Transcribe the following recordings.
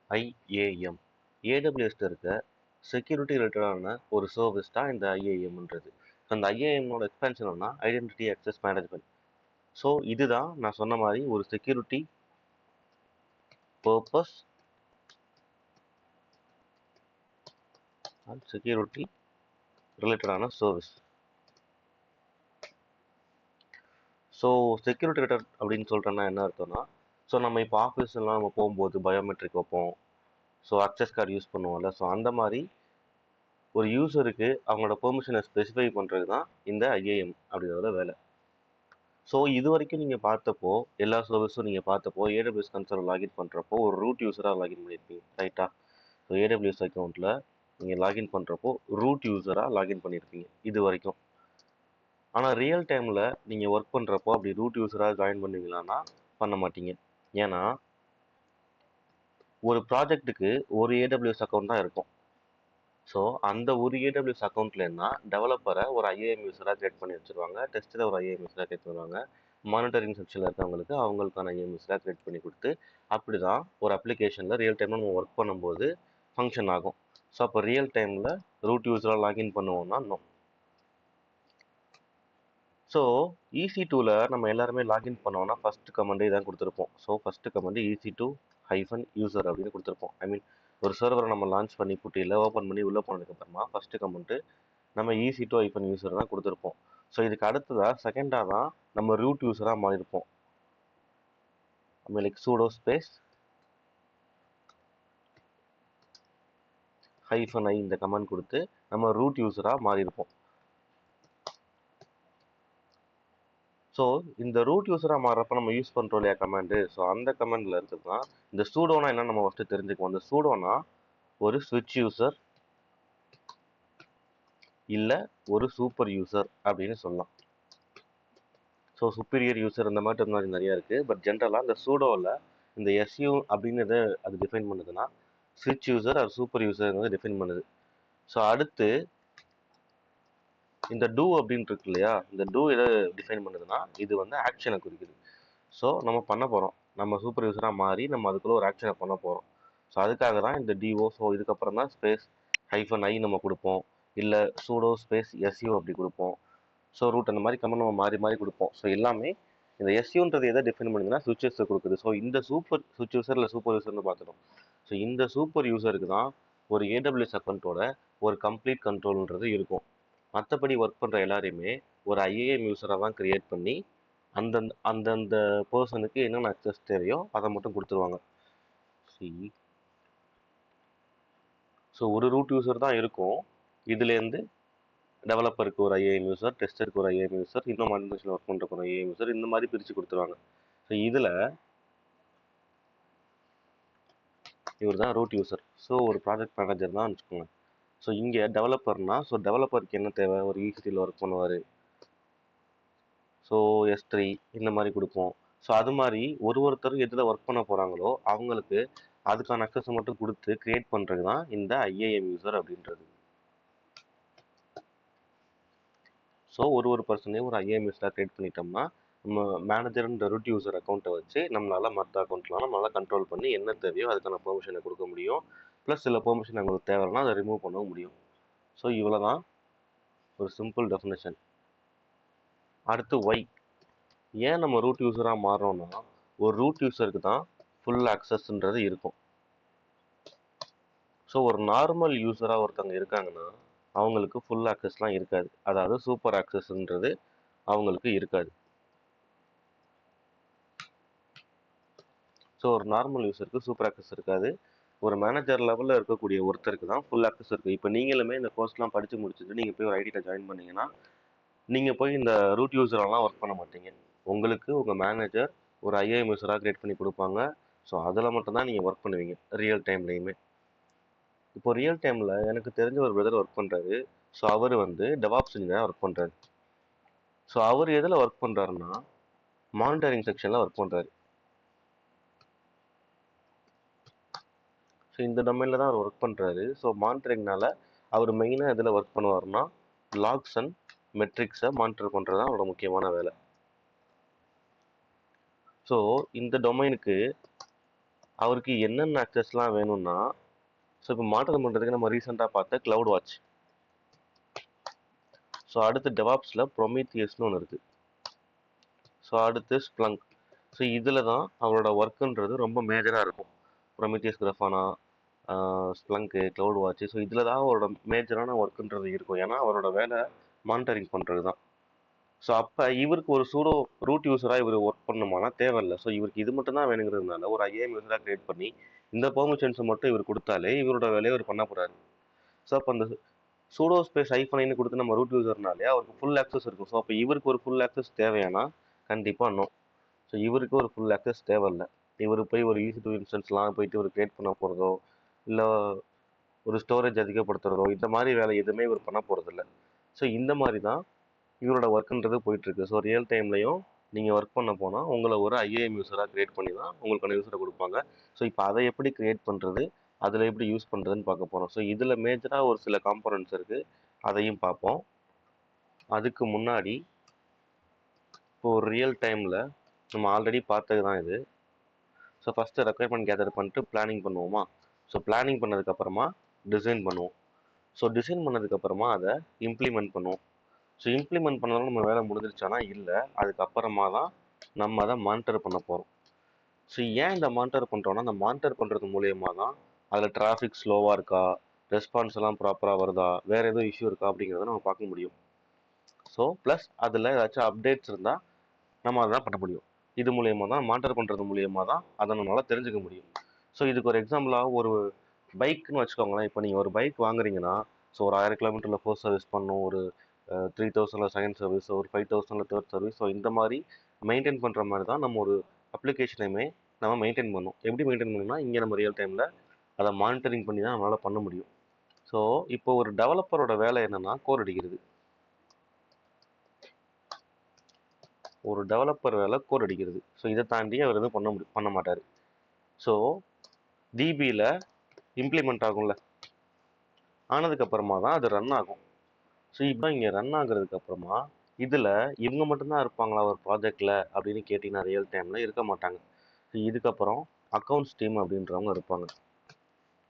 IIM. ஏடபிள்யூஎஸ்ல இருக்க security ரிலேட்டடான ஒரு சர்வீஸ் தான் இந்த ஐஏஎம்ன்றது. அந்த ஐஏஎம்மோட எக்ஸ்பென்ஷன் என்னன்னா ஐடென்டிட்டி அக்சஸ் மேனேஜ்மெண்ட். ஸோ இதுதான் நான் சொன்ன மாதிரி ஒரு செக்யூரிட்டி பர்பஸ் அண்ட் செக்யூரிட்டி ரிலேட்டடான சர்வீஸ். ஸோ செக்யூரிட்டி ரிலேட்டட் அப்படின்னு சொல்கிறேன்னா என்ன அர்த்தம்னா, ஸோ நம்ம இப்போ ஆஃபீஸ்லாம் நம்ம போகும்போது பயோமெட்ரிக் வைப்போம். ஸோ அக்சஸ் கார்டு யூஸ் பண்ணுவோம்ல. ஸோ அந்த மாதிரி ஒரு யூசருக்கு அவங்களோட பெர்மிஷனை ஸ்பெசிஃபை பண்ணுறது தான் இந்த ஐஏஎம் அப்படிங்கிறத வேலை. ஸோ இது வரைக்கும் நீங்கள் பார்த்தப்போ எல்லா சர்வீஸும் நீங்கள் பார்த்தப்போ ஏடபிள்யூஎஸ் கன்சோல் லாகின் பண்ணுறப்போ ஒரு ரூட் யூஸராக லாகின் பண்ணியிருப்பீங்க, ரைட்டா? ஸோ ஏடபிள்யூஎஸ் அக்கௌண்ட்டில் நீங்கள் லாகின் பண்ணுறப்போ ரூட் யூஸராக லாகின் பண்ணியிருப்பீங்க இது வரைக்கும். ஆனால் ரியல் டைமில் நீங்கள் ஒர்க் பண்ணுறப்போ அப்படி ரூட் யூஸராக ஜாயின் பண்ணுவீங்களான்னா பண்ண மாட்டீங்க. ஏன்னா ஒரு ப்ராஜெக்ட்டுக்கு ஒரு ஏடபிள்யூஎஸ் அக்கௌண்ட் தான் இருக்கும். ஸோ அந்த ஒரு ஏடபிள்யூஎஸ் அக்கௌண்ட்லேருந்தா டெவலப்பரை ஒரு ஐஏஎம் யூஸராக கிரியேட் பண்ணி வச்சுருவாங்க, டெஸ்ட்டில் ஒரு ஐஏஎம் யூஸராக கிரியேட் பண்ணுவாங்க, மானிட்டரிங் செக்ஷனில் இருக்கவங்களுக்கு அவங்களுக்கான ஐஏஎம் யூஸராக கிரியேட் பண்ணி கொடுத்து அப்படி தான் ஒரு அப்ளிகேஷனில் ரியல் டைமில் நம்ம ஒர்க் பண்ணும்போது ஃபங்க்ஷன் ஆகும். ஸோ அப்போ ரியல் டைமில் ரூட் யூஸராக லாகின் பண்ணுவோம்னா நோ. ஸோ EC2ல நம்ம எல்லாருமே லாகின் பண்ணோம்னா ஃபர்ஸ்ட் கமெண்டே தான் கொடுத்துருப்போம். So first comment EC2 -user அப்படின்னு கொடுத்துருப்போம். ஐ மீன் ஒரு சர்வரை நம்ம லான்ச் பண்ணி புட்டியில் ஓப்பன் பண்ணி உள்ளே போனதுக்கப்புறமா ஃபர்ஸ்ட் கமெண்ட்டு நம்ம EC2 -user தான் கொடுத்துருப்போம். ஸோ இதுக்கு அடுத்ததாக செகண்டாக தான் நம்ம ரூட் யூஸராக மாறியிருப்போம். நம்ம லைக் சூடோ ஸ்பேஸ் -i இந்த கமெண்ட் கொடுத்து நம்ம ரூட் யூஸராக மாறியிருப்போம். ஸோ இந்த ரூட் யூஸராக மாறுறப்ப நம்ம யூஸ் பண்ணுறோம் இல்லையா கமாண்டு, ஸோ அந்த கமாண்டில் இருக்கிறது தான் இந்த சூடோனா என்ன நம்ம ஃபஸ்ட்டு தெரிஞ்சுக்குவோம். இந்த சூடோனா ஒரு ஸ்விட்ச் யூசர் இல்லை ஒரு சூப்பர் யூசர் அப்படின்னு சொல்லலாம். ஸோ சுப்பீரியர் யூசர் இந்த மாதிரி நிறையா இருக்குது. பட் ஜென்ரலாக இந்த சூடோவில் இந்த எஸ்யூ அப்படின்றத அது டிஃபைன் பண்ணுதுன்னா ஸ்விட்ச் யூசர் அது சூப்பர் யூசர் வந்து டிஃபைன் பண்ணுது. ஸோ அடுத்து இந்த டூ அப்படின்னு இருக்கு இல்லையா, இந்த டூ எதை டிஃபைன் பண்ணுதுன்னா இது வந்து ஆக்ஷனை குறிக்குது. ஸோ நம்ம பண்ண போகிறோம், நம்ம சூப்பர் யூசராக மாறி நம்ம அதுக்குள்ளே ஒரு ஆக்ஷனை பண்ண போகிறோம். ஸோ அதுக்காக தான் இந்த டிஓ. ஸோ இதுக்கப்புறம் தான் ஸ்பேஸ் -i நம்ம கொடுப்போம், இல்லை சூடோ ஸ்பேஸ் எஸ்யூ அப்படி கொடுப்போம். ஸோ ரூட் அந்த மாதிரி கமெண்ட் நம்ம மாறி மாறி கொடுப்போம். ஸோ எல்லாமே இந்த எஸ்யூன்றது எதை டிஃபைன் பண்ணுதுன்னா சுவிட்சஸ் கொடுக்குது. ஸோ இந்த சூப்பர் சுவிட்ச் யூசர் இல்லை சூப்பர் யூசர்னு பார்த்துட்டோம். ஸோ இந்த சூப்பர் யூசருக்கு தான் ஒரு ஏடபிள்யூஎஸ் அக்கௌண்ட்டோட ஒரு கம்ப்ளீட் கண்ட்ரோல்ன்றது இருக்கும். மற்றபடி ஒர்க் பண்ணுற எல்லாரையுமே ஒரு ஐஏஎம் யூஸராக தான் கிரியேட் பண்ணி அந்தந்த பர்சனுக்கு என்னென்ன அக்சஸ் தேவையோ அதை மட்டும் கொடுத்துருவாங்க. ஸோ ஒரு ரூட் யூசர் தான் இருக்கும். இதுலேருந்து டெவலப்பருக்கு ஒரு ஐஏஎம் யூசர், டெஸ்டருக்கு ஒரு ஐஏஎம் யூசர், இன்னும் மானிட்டரிங்ல ஒர்க் பண்ணுறக்கு ஒரு ஐஏஎம் யூசர், இந்த மாதிரி பிரித்து கொடுத்துருவாங்க. ஸோ இதில் இவர் தான் ரூட் யூசர். ஸோ ஒரு ப்ராஜெக்ட் மேனேஜர் தான் வச்சுக்கோங்க. ஸோ இங்கே டெவலப்பர்னா, ஸோ டெவலப்பருக்கு என்ன தேவை, ஒரு EC3யில் ஒர்க் பண்ணுவார், ஸோ S3 இந்த மாதிரி கொடுப்போம். ஸோ அது மாதிரி ஒருத்தரும் எதில் ஒர்க் பண்ண போகிறாங்களோ அவங்களுக்கு அதுக்கான அக்சஸை மட்டும் கொடுத்து கிரியேட் பண்ணுறது தான் இந்த ஐஏஎம் யூசர் அப்படின்றது. ஸோ ஒரு பர்சனையும் ஒரு ஐஏஎம் யூஸராக கிரியேட் பண்ணிட்டோம்னா நம்ம மேனேஜர்ன்ற ரூட் யூசர் அக்கௌண்ட்டை வச்சு நம்மளால் மற்ற அக்கௌண்ட்லாம் நம்மளால் கண்ட்ரோல் பண்ணி என்ன தேவையோ அதுக்கான பெர்மிஷனை கொடுக்க முடியும். ப்ளஸ் சில பெர்மிஷன் அவங்களுக்கு தேவைன்னா அதை ரிமூவ் பண்ணவும் முடியும். ஸோ இவ்வளோ தான் ஒரு சிம்பிள் டெஃபினேஷன். அடுத்து ஒய். ஏன் நம்ம ரூட் யூஸராக மாறுறோம்னா ஒரு ரூட் யூஸருக்கு தான் ஃபுல் ஆக்சஸ்ன்றது இருக்கும். ஸோ ஒரு நார்மல் யூஸராக ஒருத்தவங்க இருக்காங்கன்னா அவங்களுக்கு ஃபுல் ஆக்சஸ்லாம் இருக்காது, அதாவது சூப்பர் ஆக்சஸ்ன்றது அவங்களுக்கு இருக்காது. ஸோ ஒரு நார்மல் யூஸருக்கு சூப்பர் ஆக்சஸ் இருக்காது. ஒரு மேனேஜர் லெவலில் இருக்கக்கூடிய ஒருத்தருக்கு தான் ஃபுல் ஆக்சஸ் இருக்குது. இப்போ நீங்களுமே இந்த கோர்ஸ்லாம் படித்து முடிச்சுட்டு நீங்கள் போய் ஒரு ஐடியில் ஜாயின் பண்ணீங்கன்னா நீங்கள் போய் இந்த ரூட் யூஸரெல்லாம் ஒர்க் பண்ண மாட்டீங்க. உங்களுக்கு உங்கள் மேனேஜர் ஒரு ஐஏஎம் யூஸராக கிரியேட் பண்ணி கொடுப்பாங்க. ஸோ அதில் மட்டும்தான் நீங்கள் ஒர்க் பண்ணுவீங்க ரியல் டைம்லேயுமே. இப்போ ரியல் டைமில் எனக்கு தெரிஞ்ச ஒரு பிரதர் ஒர்க் பண்ணுறாரு. ஸோ அவர் வந்து டெவாப்ஸ் இன்ஜினியராக ஒர்க் பண்ணுறாரு. ஸோ அவர் எதில் ஒர்க் பண்ணுறாருன்னா மானிட்டரிங் செக்ஷனில் ஒர்க் பண்ணுறாரு. ஸோ இந்த டொமைனில் தான் அவர் ஒர்க் பண்ணுறாரு. ஸோ மானிட்டரிங்னால அவர் மெயினாக எதில் ஒர்க் பண்ணுவார்னா லாக்ஸ் அண்ட் மெட்ரிக்ஸை மானிட்டர் பண்ணுறது தான் அவரோட முக்கியமான வேலை. ஸோ இந்த டொமைனுக்கு அவருக்கு என்னென்ன ஆக்சஸ்லாம் வேணும்னா, ஸோ இப்போ மாற்றம் பண்ணுறதுக்கு நம்ம ரீசெண்டாக பார்த்த கிளவுட் வாட்ச். ஸோ அடுத்து டெவாப்ஸில் ப்ரொமீத்தியஸ்னு ஒன்று இருக்குது. ஸோ அடுத்து ஸ்ப்ளங்க். ஸோ இதில் தான் அவரோட ஒர்க்குன்றது ரொம்ப மேஜராக இருக்கும். Prometheus, Grafana, Splunk, CloudWatch. So இதில் தான் அவரோட மேஜரான ஒர்க்குன்றது இருக்கும். ஏன்னா அவரோட வேலை மானிட்டரிங் பண்ணுறது தான். ஸோ அப்போ இவருக்கு ஒரு சூடோ ரூட் யூஸராக இவர் ஒர்க் பண்ணுமானா தேவையில்லை. ஸோ இவருக்கு இது மட்டும் தான் வேணுங்கிறதுனால ஒரு ஐஏஎம் யூஸராக கிரியேட் பண்ணி இந்த பெர்மிஷன்ஸை மட்டும் இவர் கொடுத்தாலே இவரோட வேலையை இவர் பண்ண போகிறாரு. ஸோ அப்போ அந்த சூடோ ஸ்பேஸ் ஐஃபனைன்னு கொடுத்து நம்ம ரூட் யூசர்னாலே அவருக்கு ஃபுல் ஆக்சஸ் இருக்கும். ஸோ அப்போ இவருக்கு ஒரு ஃபுல் ஆக்சஸ் தேவையானா கண்டிப்பாக நோ. ஸோ இவருக்கு ஒரு ஃபுல் ஆக்சஸ் தேவையில்லை. இவர் போய் ஒரு ஈஸி டூ இன்ஸ்டன்ஸ்லாம் போயிட்டு ஒரு கிரியேட் பண்ண போகிறதோ இல்லை ஒரு ஸ்டோரேஜ் அதிகப்படுத்துறதோ இந்த மாதிரி வேலை எதுவுமே இவர் பண்ண போகிறதில்ல. ஸோ இந்த மாதிரி தான் இவரோட ஒர்க்குன்றது போயிட்டுருக்கு. ஸோ ரியல் டைம்லையும் நீங்கள் ஒர்க் பண்ண போனால் உங்களை ஒரு ஐஏஎம் யூஸராக கிரியேட் பண்ணி தான் உங்களுக்கான யூஸரை கொடுப்பாங்க. ஸோ இப்போ அதை எப்படி கிரியேட் பண்ணுறது, அதில் எப்படி யூஸ் பண்ணுறதுன்னு பார்க்க போகிறோம். ஸோ இதில் மேஜராக ஒரு சில காம்போனன்ட்ஸ் இருக்குது, அதையும் பார்ப்போம். அதுக்கு முன்னாடி இப்போ ஒரு ரியல் டைமில் நம்ம ஆல்ரெடி பார்த்தது தான் இது. ஸோ ஃபஸ்ட்டு ரெக்யர்மெண்ட் கேதர் பண்ணிட்டு பிளானிங் பண்ணுவோமா. ஸோ பிளானிங் பண்ணதுக்கப்புறமா டிசைன் பண்ணுவோம். ஸோ டிசைன் பண்ணதுக்கப்புறமா அதை இம்ப்ளிமெண்ட் பண்ணுவோம். ஸோ இம்ப்ளிமெண்ட் பண்ணதாலும் நம்ம வேலை முடிஞ்சிருச்சானா இல்லை, அதுக்கப்புறமா தான் நம்ம அதை மானிட்டர் பண்ண போகிறோம். ஸோ ஏன் இந்த மானிட்டர் பண்ணுறோன்னா, அந்த மானிட்டர் பண்ணுறது மூலியமாக தான் அதில் டிராஃபிக் ஸ்லோவாக இருக்கா, ரெஸ்பான்ஸ் எல்லாம் ப்ராப்பராக வருதா, வேறு எதுவும் இஷ்யூ இருக்கா அப்படிங்கிறத நம்ம பார்க்க முடியும். ஸோ ப்ளஸ் அதில் ஏதாச்சும் அப்டேட்ஸ் இருந்தால் நம்ம அதை தான் பண்ண முடியும். இது மூலியமாக தான் மானிட்டர் பண்ணுறது மூலியமாக தான் அதை நம்மளால் தெரிஞ்சுக்க முடியும். ஸோ இதுக்கு ஒரு எக்ஸாம்பிளாக ஒரு பைக்குன்னு வச்சுக்கோங்களேன். இப்போ நீங்கள் ஒரு பைக் வாங்குறீங்கன்னா, ஸோ ஒரு 1000 கிலோமீட்டரில் ஃபர்ஸ்ட் சர்வீஸ் பண்ணணும், ஒரு 3000 செகண்ட் சர்வீஸ், ஒரு 5000 தேர்ட் சர்வீஸ். ஸோ இந்த மாதிரி மெயின்டைன் பண்ணுற மாதிரி தான் நம்ம ஒரு அப்ளிகேஷனையுமே நம்ம மெயின்டைன் பண்ணணும். எப்படி மெயின்டைன் பண்ணணும்னா, இங்கே நம்ம ரியல் டைமில் அதை மானிட்டரிங் பண்ணி தான் நம்மளால் பண்ண முடியும். ஸோ இப்போ ஒரு டெவலப்பரோட வேலை என்னென்னா கோர் அடிக்கிறது. ஒரு டெவலப்பர் வேலை கோர் அடிக்கிறது. ஸோ இதை தாண்டி அவர் எதுவும் பண்ண மாட்டார். ஸோ டிபியில் இம்ப்ளிமெண்ட் ஆகும்ல, ஆனதுக்கப்புறமா தான் அது ரன் ஆகும். ஸோ இப்போ இங்கே ரன் ஆகுறதுக்கு அப்புறமா இதில் இவங்க மட்டும்தான் இருப்பாங்களா ஒரு ப்ராஜெக்டில் அப்படின்னு கேட்டிங்கன்னா ரியல் டைமில் இருக்க மாட்டாங்க. ஸோ இதுக்கப்புறம் அக்கௌண்ட்ஸ் டீம் அப்படின்றவங்க இருப்பாங்க.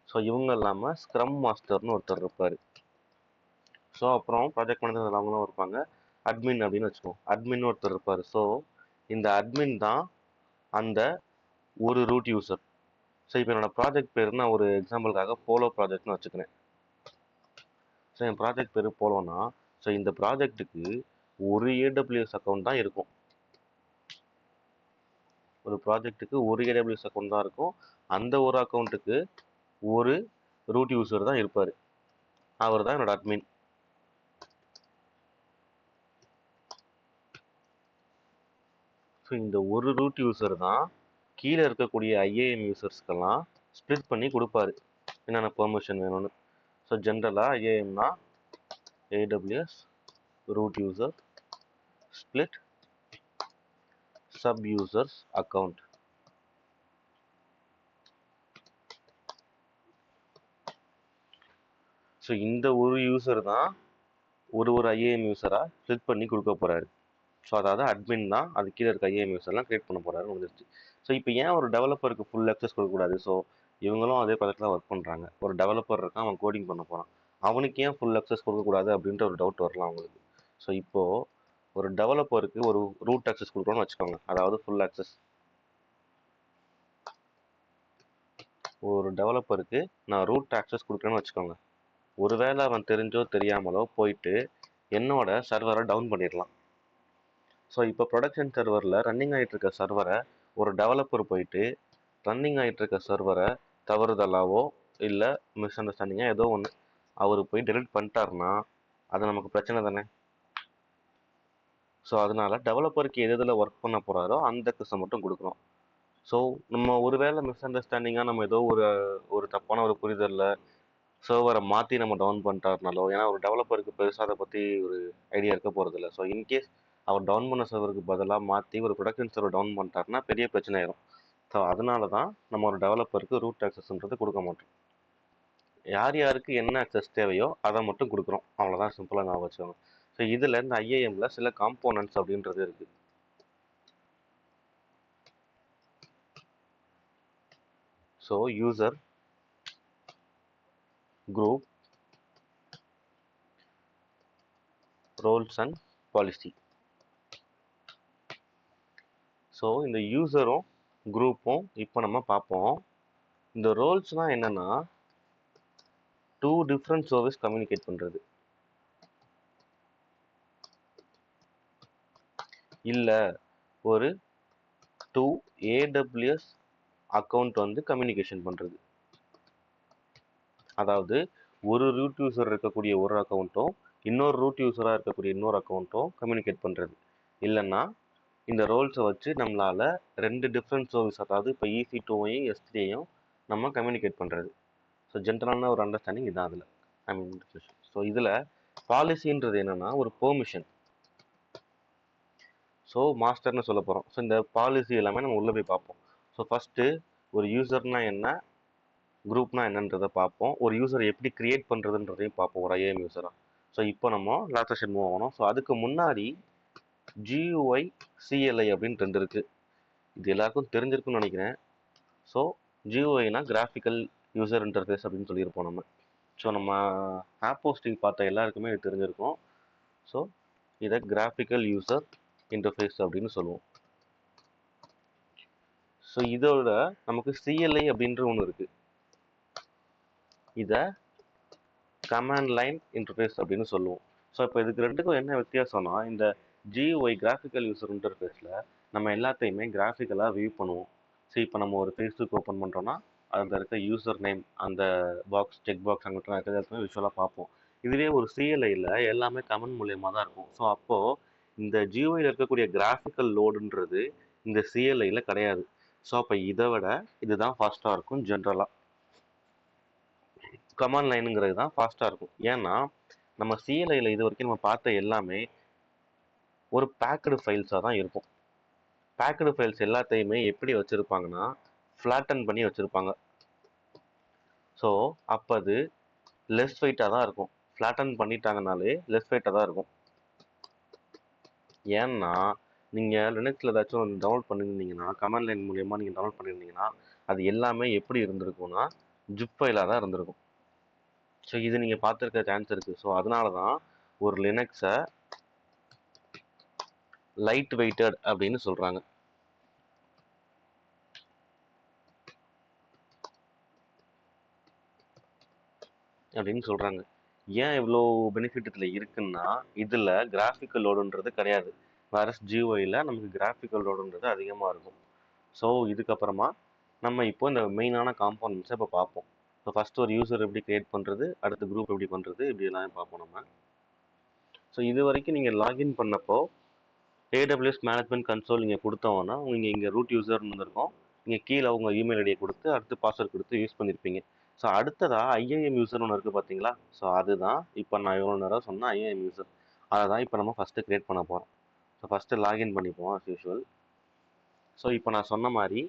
ஸோ இவங்க இல்லாமல் ஸ்க்ரம் மாஸ்டர்னு ஒருத்தர் இருப்பார். ஸோ அப்புறம் ப்ராஜெக்ட் மேனேஜர் அவங்களும் இருப்பாங்க. அட்மின் அப்படின்னு வச்சுக்கோம், அட்மின் ஒருத்தர் இருப்பார். ஸோ இந்த அட்மின் தான் அந்த ஒரு ரூட் யூசர். ஸோ இப்போ என்னோடய ப்ராஜெக்ட் பேர் நான் ஒரு எக்ஸாம்பிளுக்காக போலோ ப்ராஜெக்ட்னு வச்சுக்கிறேன். ஸோ என் ப்ராஜெக்ட் பேர் போலோனா, ஸோ இந்த ப்ராஜெக்ட்டுக்கு ஒரு ஏடபிள்யூஎஸ் அக்கௌண்ட் தான் இருக்கும். ஒரு ப்ராஜெக்ட்டுக்கு ஒரு ஏடபிள்யூஎஸ் அக்கௌண்ட் தான் இருக்கும். அந்த ஒரு அக்கௌண்ட்டுக்கு ஒரு ரூட் யூசர் தான் இருப்பார். அவர் தான் என்னோட அட்மின். ஸோ இந்த ஒரு ரூட் யூசர் தான் கீழே இருக்கக்கூடிய ஐஏஎம் யூசர்ஸ்க்கெல்லாம் ஸ்ப்ளிட் பண்ணி கொடுப்பாரு என்னென்ன பெர்மிஷன் வேணும்னு. ஸோ ஜென்ரலாக ஐஏஎம்னா AWS root user split sub users account. So இந்த ஒரு யூசர் தான் ஒரு ஐஏஎம் யூசராக ஸ்ப்ளிட் பண்ணி கொடுக்க போகிறாரு. ஸோ அதாவது அட்மின் தான் அது கீழே இருக்க ஐஏஎம் யூசர்லாம் கிரியேட் பண்ண போகிறாரு வந்துருச்சு. ஸோ இப்போ ஏன் ஒரு டெவலப்பருக்கு ஃபுல் ஆக்சஸ் கொடுக்கக்கூடாது? ஸோ இவங்களும் அதே ப்ராஜெக்டில் ஒர்க் பண்ணுறாங்க. ஒரு டெவலப்பர் இருக்கான், அவன் கோடிங் பண்ண போகிறான், அவனுக்கு ஏன் ஃபுல் ஆக்சஸ் கொடுக்கக்கூடாது அப்படின்ற ஒரு டவுட் வரலாம் அவங்களுக்கு. ஸோ இப்போது ஒரு டெவலப்பருக்கு ஒரு ரூட் ஆக்சஸ் கொடுக்கணும்னு வச்சுக்கோங்க, அதாவது ஃபுல் ஆக்சஸ். ஒரு டெவலப்பருக்கு நான் ரூட் ஆக்சஸ் கொடுக்குறேன்னு வச்சுக்கோங்க. ஒருவேளை அவன் தெரிஞ்சோ தெரியாமலோ போயிட்டு என்னோட சர்வரை டவுன் பண்ணிடலாம். ஸோ இப்போ ப்ரொடக்ஷன் சர்வரில் ரன்னிங் ஆகிட்டு இருக்க சர்வரை ஒரு டெவலப்பர் போயிட்டு ரன்னிங் ஆகிட்டு இருக்க சர்வரை தவறுதலாவோ இல்லை மிஸ் அண்டர்ஸ்டாண்டிங்காக ஏதோ ஒன்று அவர் போய் டெலிட் பண்ணிட்டாருன்னா அது நமக்கு பிரச்சனை தானே. ஸோ அதனால டெவலப்பருக்கு எது எதில் ஒர்க் பண்ண போகிறாரோ அந்த ஆக்சஸை மட்டும் கொடுக்குறோம். ஸோ நம்ம ஒருவேளை மிஸ் அண்டர்ஸ்டாண்டிங்காக நம்ம ஏதோ ஒரு தப்பான ஒரு புரிதலில் சர்வரை மாற்றி நம்ம டவுன் பண்ணிட்டாருனாலோ, ஏன்னா ஒரு டெவலப்பருக்கு பெருசாக அதை பற்றி ஒரு ஐடியா இருக்க போகிறதில்ல. ஸோ இன்கேஸ் அவர் டவுன் பண்ண சர்வருக்கு பதிலாக மாற்றி ஒரு ப்ரொடக்ஷன் சர்வர் டவுன் பண்ணிட்டாருன்னா பெரிய பிரச்சனை ஆயிரும். ஸோ அதனால தான் நம்ம ஒரு டெவலப்பருக்கு ரூட் ஆக்சஸ்ன்றது கொடுக்க மாட்டோம். யார் யாருக்கு என்ன ஆக்சஸ் தேவையோ அதை மட்டும் கொடுக்குறோம், அவ்வளோதான். சிம்பிளாக ஞாபகம் வச்சுக்கோங்க. ஸோ இதில் இந்த ஐஏஎம்ல சில காம்போனன்ட்ஸ் அப்படின்றது இருக்குது. So user group roles and policy. So இந்த யூசரும் குரூப்பும் இப்போ நம்ம பார்ப்போம். இந்த ரோல்ஸ்னால் என்னன்னா, டூ டிஃப்ரெண்ட் சர்வீஸ் கம்யூனிகேட் பண்ணுறது, இல்லை ஒரு டூ ஏடபிள்யூஎஸ் அக்கௌண்ட் வந்து கம்யூனிகேஷன் பண்ணுறது. அதாவது ஒரு ரூட் யூசர் இருக்கக்கூடிய ஒரு அக்கௌண்ட்டும் இன்னொரு ரூட் யூசராக இருக்கக்கூடிய இன்னொரு அக்கௌண்ட்டும் கம்யூனிகேட் பண்ணுறது. இல்லைன்னா இந்த ரோல்ஸை வச்சு நம்மளால் ரெண்டு டிஃப்ரெண்ட் சர்வீஸ், அதாவது இப்போ EC2ஐயும் S3ஐயும் நம்ம கம்யூனிகேட் பண்ணுறது. ஸோ ஜென்ரலான ஒரு அண்டர்ஸ்டாண்டிங் இதான் அதில். ஸோ இதில் பாலிசின்றது என்னென்னா ஒரு பெர்மிஷன். ஸோ மாஸ்டர்னு சொல்ல போகிறோம். ஸோ இந்த பாலிசி எல்லாமே நம்ம உள்ளே போய் பார்ப்போம். ஸோ ஃபஸ்ட்டு ஒரு யூசர்னா என்ன, குரூப்னா என்னன்றதை பார்ப்போம். ஒரு யூசரை எப்படி கிரியேட் பண்ணுறதுன்றதையும் பார்ப்போம், ஒரு IAM யூசராக. ஸோ இப்போ நம்ம லாஸ்ட் செஷன் மூவ் ஆகணும். ஸோ அதுக்கு முன்னாடி GUI CLI அப்படின்னு ரெண்டு இருக்குது. இது எல்லாருக்கும் தெரிஞ்சிருக்குன்னு நினைக்கிறேன். ஸோ GUIனா கிராஃபிக்கல் யூசர் இன்டர்ஃபேஸ் அப்படின்னு சொல்லியிருப்போம் நம்ம. ஸோ நம்ம ஆப் போஸ்டிங் பார்த்த எல்லாருக்குமே இது தெரிஞ்சிருக்கும். ஸோ இதை கிராஃபிக்கல் யூசர் இன்டர்ஃபேஸ் அப்படின்னு சொல்லுவோம். ஸோ இதோட நமக்கு CLI அப்படின்ற ஒன்று இருக்குது. இதை கமாண்ட் லைன் இன்டர்ஃபேஸ் அப்படின்னு சொல்லுவோம். ஸோ இப்போ இதுக்கு ரெண்டுக்கும் என்ன வித்தியாசம்னா, இந்த GUI கிராஃபிக்கல் யூசர் இன்டர்ஃபேஸில் நம்ம எல்லாத்தையுமே கிராஃபிக்கலாக வியூ பண்ணுவோம். ஸோ இப்போ நம்ம ஒரு ஃபேஸ்புக் ஓப்பன் பண்ணுறோன்னா அதில் இருக்க யூசர் நேம், அந்த பாக்ஸ், செக் பாக்ஸ் அங்கிட்ட இருக்கிறது எல்லாத்தையுமே விஷுவலாக பார்ப்போம். இதுவே ஒரு CLIயில் எல்லாமே கமெண்ட் மூலியமாக தான் இருக்கும். ஸோ அப்போது இந்த GUIயில் இருக்கக்கூடிய கிராஃபிக்கல் லோடுன்றது இந்த CLIயில் கிடையாது. ஸோ அப்போ இதை விட இதுதான் ஃபாஸ்ட்டாக இருக்கும். ஜென்ரலாக கமாண்ட் லைனுங்கிறது தான் ஃபாஸ்ட்டாக இருக்கும். ஏன்னா நம்ம CLIயில் இது வரைக்கும் நம்ம பார்த்த எல்லாமே ஒரு பேக்கடு ஃபைல்ஸாக தான் இருக்கும். பேக்கடு ஃபைல்ஸ் எல்லாத்தையுமே எப்படி வச்சுருப்பாங்கன்னா, ஃப்ளாட்டன் பண்ணி வச்சுருப்பாங்க. ஸோ அப்போ அது லெஸ் வெயிட்டாக தான் இருக்கும். ஃப்ளாட்டன் பண்ணிட்டாங்கனாலே லெஸ் வெயிட்டாக தான் இருக்கும். ஏன்னா நீங்கள் லினக்ஸில் ஏதாச்சும் டவுன்லோட் பண்ணியிருந்தீங்கன்னா, கமாண்ட் லைன் மூலியமாக நீங்கள் டவுன்லோட் பண்ணியிருந்தீங்கன்னா, அது எல்லாமே எப்படி இருந்திருக்கும்னா ஜிப் ஃபைலாக தான் இருந்திருக்கும். ஸோ இது நீங்கள் பார்த்துருக்க சான்ஸ் இருக்குது. ஸோ அதனால தான் ஒரு லினக்ஸை லைட் வெயிட்டட் அப்படின்னு சொல்கிறாங்க. ஏன் இவ்வளோ பெனிஃபிட் இதில் இருக்குன்னா, இதில் கிராஃபிக்கல் லோடுன்றது கிடையாது. வேற GUIயில் நமக்கு கிராஃபிக்கல் லோடுன்றது அதிகமாக இருக்கும். ஸோ இதுக்கப்புறமா நம்ம இப்போ இந்த மெயினான காம்போனன்ட்ஸை இப்போ பார்ப்போம். ஸோ ஃபஸ்ட்டு ஒரு யூசர் எப்படி கிரியேட் பண்ணுறது, அடுத்த குரூப் எப்படி பண்ணுறது, இப்படி எல்லாமே பார்ப்போம் நம்ம. ஸோ இது வரைக்கும் நீங்கள் லாகின் பண்ணப்போ AWS மேனேஜ்மெண்ட் கன்சோல் நீங்கள் கொடுத்தோன்னா நீங்கள் இங்கே ரூட் யூசர்னு இருக்கும். நீங்கள் கீழே உங்கள் இமெயில் ஐடியை கொடுத்து அடுத்து பாஸ்வேர்ட் கொடுத்து யூஸ் பண்ணியிருப்பீங்க. ஸோ அடுத்ததாக IAM யூசர் ஒன்று இருக்குது பார்த்தீங்களா? ஸோ அதுதான் இப்போ நான் இவ்வளோ நேரம் சொன்ன IAM யூசர். அதை தான் இப்போ நம்ம ஃபஸ்ட்டு கிரியேட் பண்ண போகிறோம். ஸோ ஃபஸ்ட்டு லாகின் பண்ணிப்போம் அஸ் யூஷுவல். ஸோ இப்போ நான் சொன்ன மாதிரி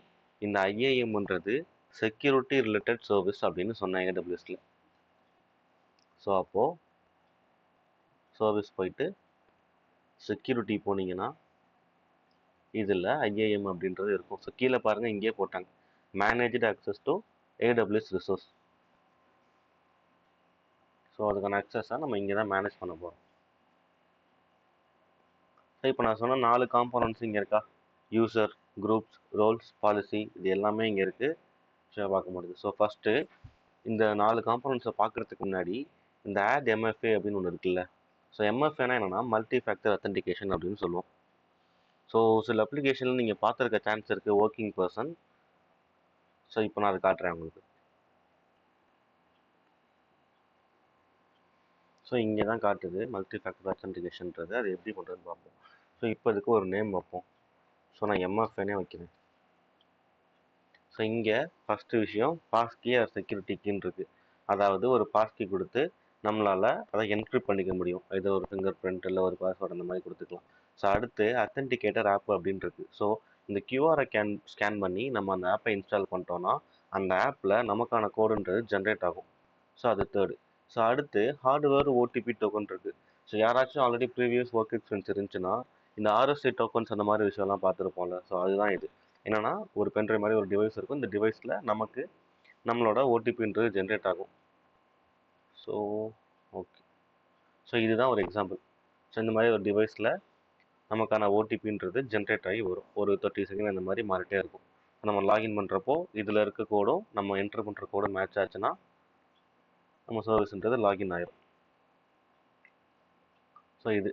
இந்த IAMன்றது செக்யூரிட்டி ரிலேட்டட் சர்வீஸ் அப்படின்னு சொன்னேன் AWSல. ஸோ அப்போது சர்வீஸ் போயிட்டு செக்யூரிட்டி போனீங்கன்னா இதில் IAM அப்படின்றது இருக்கும். ஸோ கீழே பாருங்கள், இங்கேயே போட்டாங்க managed access to AWS resource. So அதுக்கான அக்சஸை நம்ம இங்கே தான் மேனேஜ் பண்ண போகிறோம். ஸோ இப்போ நான் சொன்ன 4 காம்போனன்ட்ஸ் இங்கே இருக்கா? யூசர், குரூப்ஸ், ரோல்ஸ், பாலிசி, இது எல்லாமே இங்கே இருக்குது. ஸோ பார்க்க முடியுது. ஸோ ஃபஸ்ட்டு இந்த 4 காம்போனன்ட்ஸை பார்க்குறதுக்கு முன்னாடி இந்த ஆட் MFA அப்படின்னு ஒன்று இருக்குல்ல. ஸோ MFAனா என்னென்னா மல்டி ஃபேக்டர் அத்தன்டிகேஷன் அப்படின்னு சொல்லுவோம். ஸோ சில அப்ளிகேஷனில் நீங்கள் பார்த்துருக்க சான்ஸ் இருக்குது, ஒர்க்கிங் பர்சன். ஸோ இப்போ நான் அதை காட்டுறேன் உங்களுக்கு. ஸோ இங்கே தான் காட்டுது மல்டி ஃபேக்டர் அத்தன்டிகேஷன்றது. அது எப்படி பண்ணுறதுன்னு பார்ப்போம். ஸோ இப்போ இதுக்கு ஒரு நேம் வைப்போம். ஸோ நான் MFAனே வைக்கிறேன். ஸோ இங்கே ஃபஸ்ட்டு விஷயம் பாஸ்கி ஆர் செக்யூரிட்டி கீன்னு இருக்குது. அதாவது ஒரு பாஸ்கி கொடுத்து நம்மளால் அதை என்கிரிப்ட் பண்ணிக்க முடியும். ஏதோ ஒரு ஃபிங்கர் பிரிண்ட் இல்லை ஒரு பாஸ்வேர்டு அந்த மாதிரி கொடுத்துக்கலாம். ஸோ அடுத்து அத்தன்டிகேட்டர் ஆப் அப்படின்னு இருக்குது. ஸோ இந்த QR ஸ்கேன் பண்ணி நம்ம அந்த ஆப்பை இன்ஸ்டால் பண்ணிட்டோன்னா அந்த ஆப்பில் நமக்கான கோடுன்றது ஜென்ரேட் ஆகும். ஸோ அது தேர்டு. ஸோ அடுத்து ஹார்ட்வேர் OTP டோக்கன் இருக்குது. ஸோ யாராச்சும் ஆல்ரெடி ப்ரீவியஸ் ஒர்க் எக்ஸ்பீரியன்ஸ் இருந்துச்சுன்னா இந்த RSA டோக்கன்ஸ் அந்த மாதிரி விஷயம்லாம் பார்த்துருப்போம்ல. ஸோ அதுதான் இது. என்னென்னா ஒரு பென்ட்ரைவ் மாதிரி ஒரு டிவைஸ் இருக்கும். இந்த டிவைஸில் நமக்கு நம்மளோட ஓடிபின்றது ஜென்ரேட் ஆகும். ஸோ ஓகே, ஸோ இதுதான் ஒரு எக்ஸாம்பிள். ஸோ இந்த மாதிரி ஒரு டிவைஸில் நமக்கான ஓடிபின்றது ஜென்ரேட் ஆகி வரும். ஒரு 30 செகண்ட் அந்த மாதிரி மாறிட்டே இருக்கும். நம்ம லாகின் பண்ணுறப்போ இதில் இருக்க கோடும் நம்ம என்ட்ரு பண்ணுற கோடும் மேட்ச் ஆச்சுன்னா நம்ம சர்வீஸ்ன்றது லாகின் ஆயிடும்.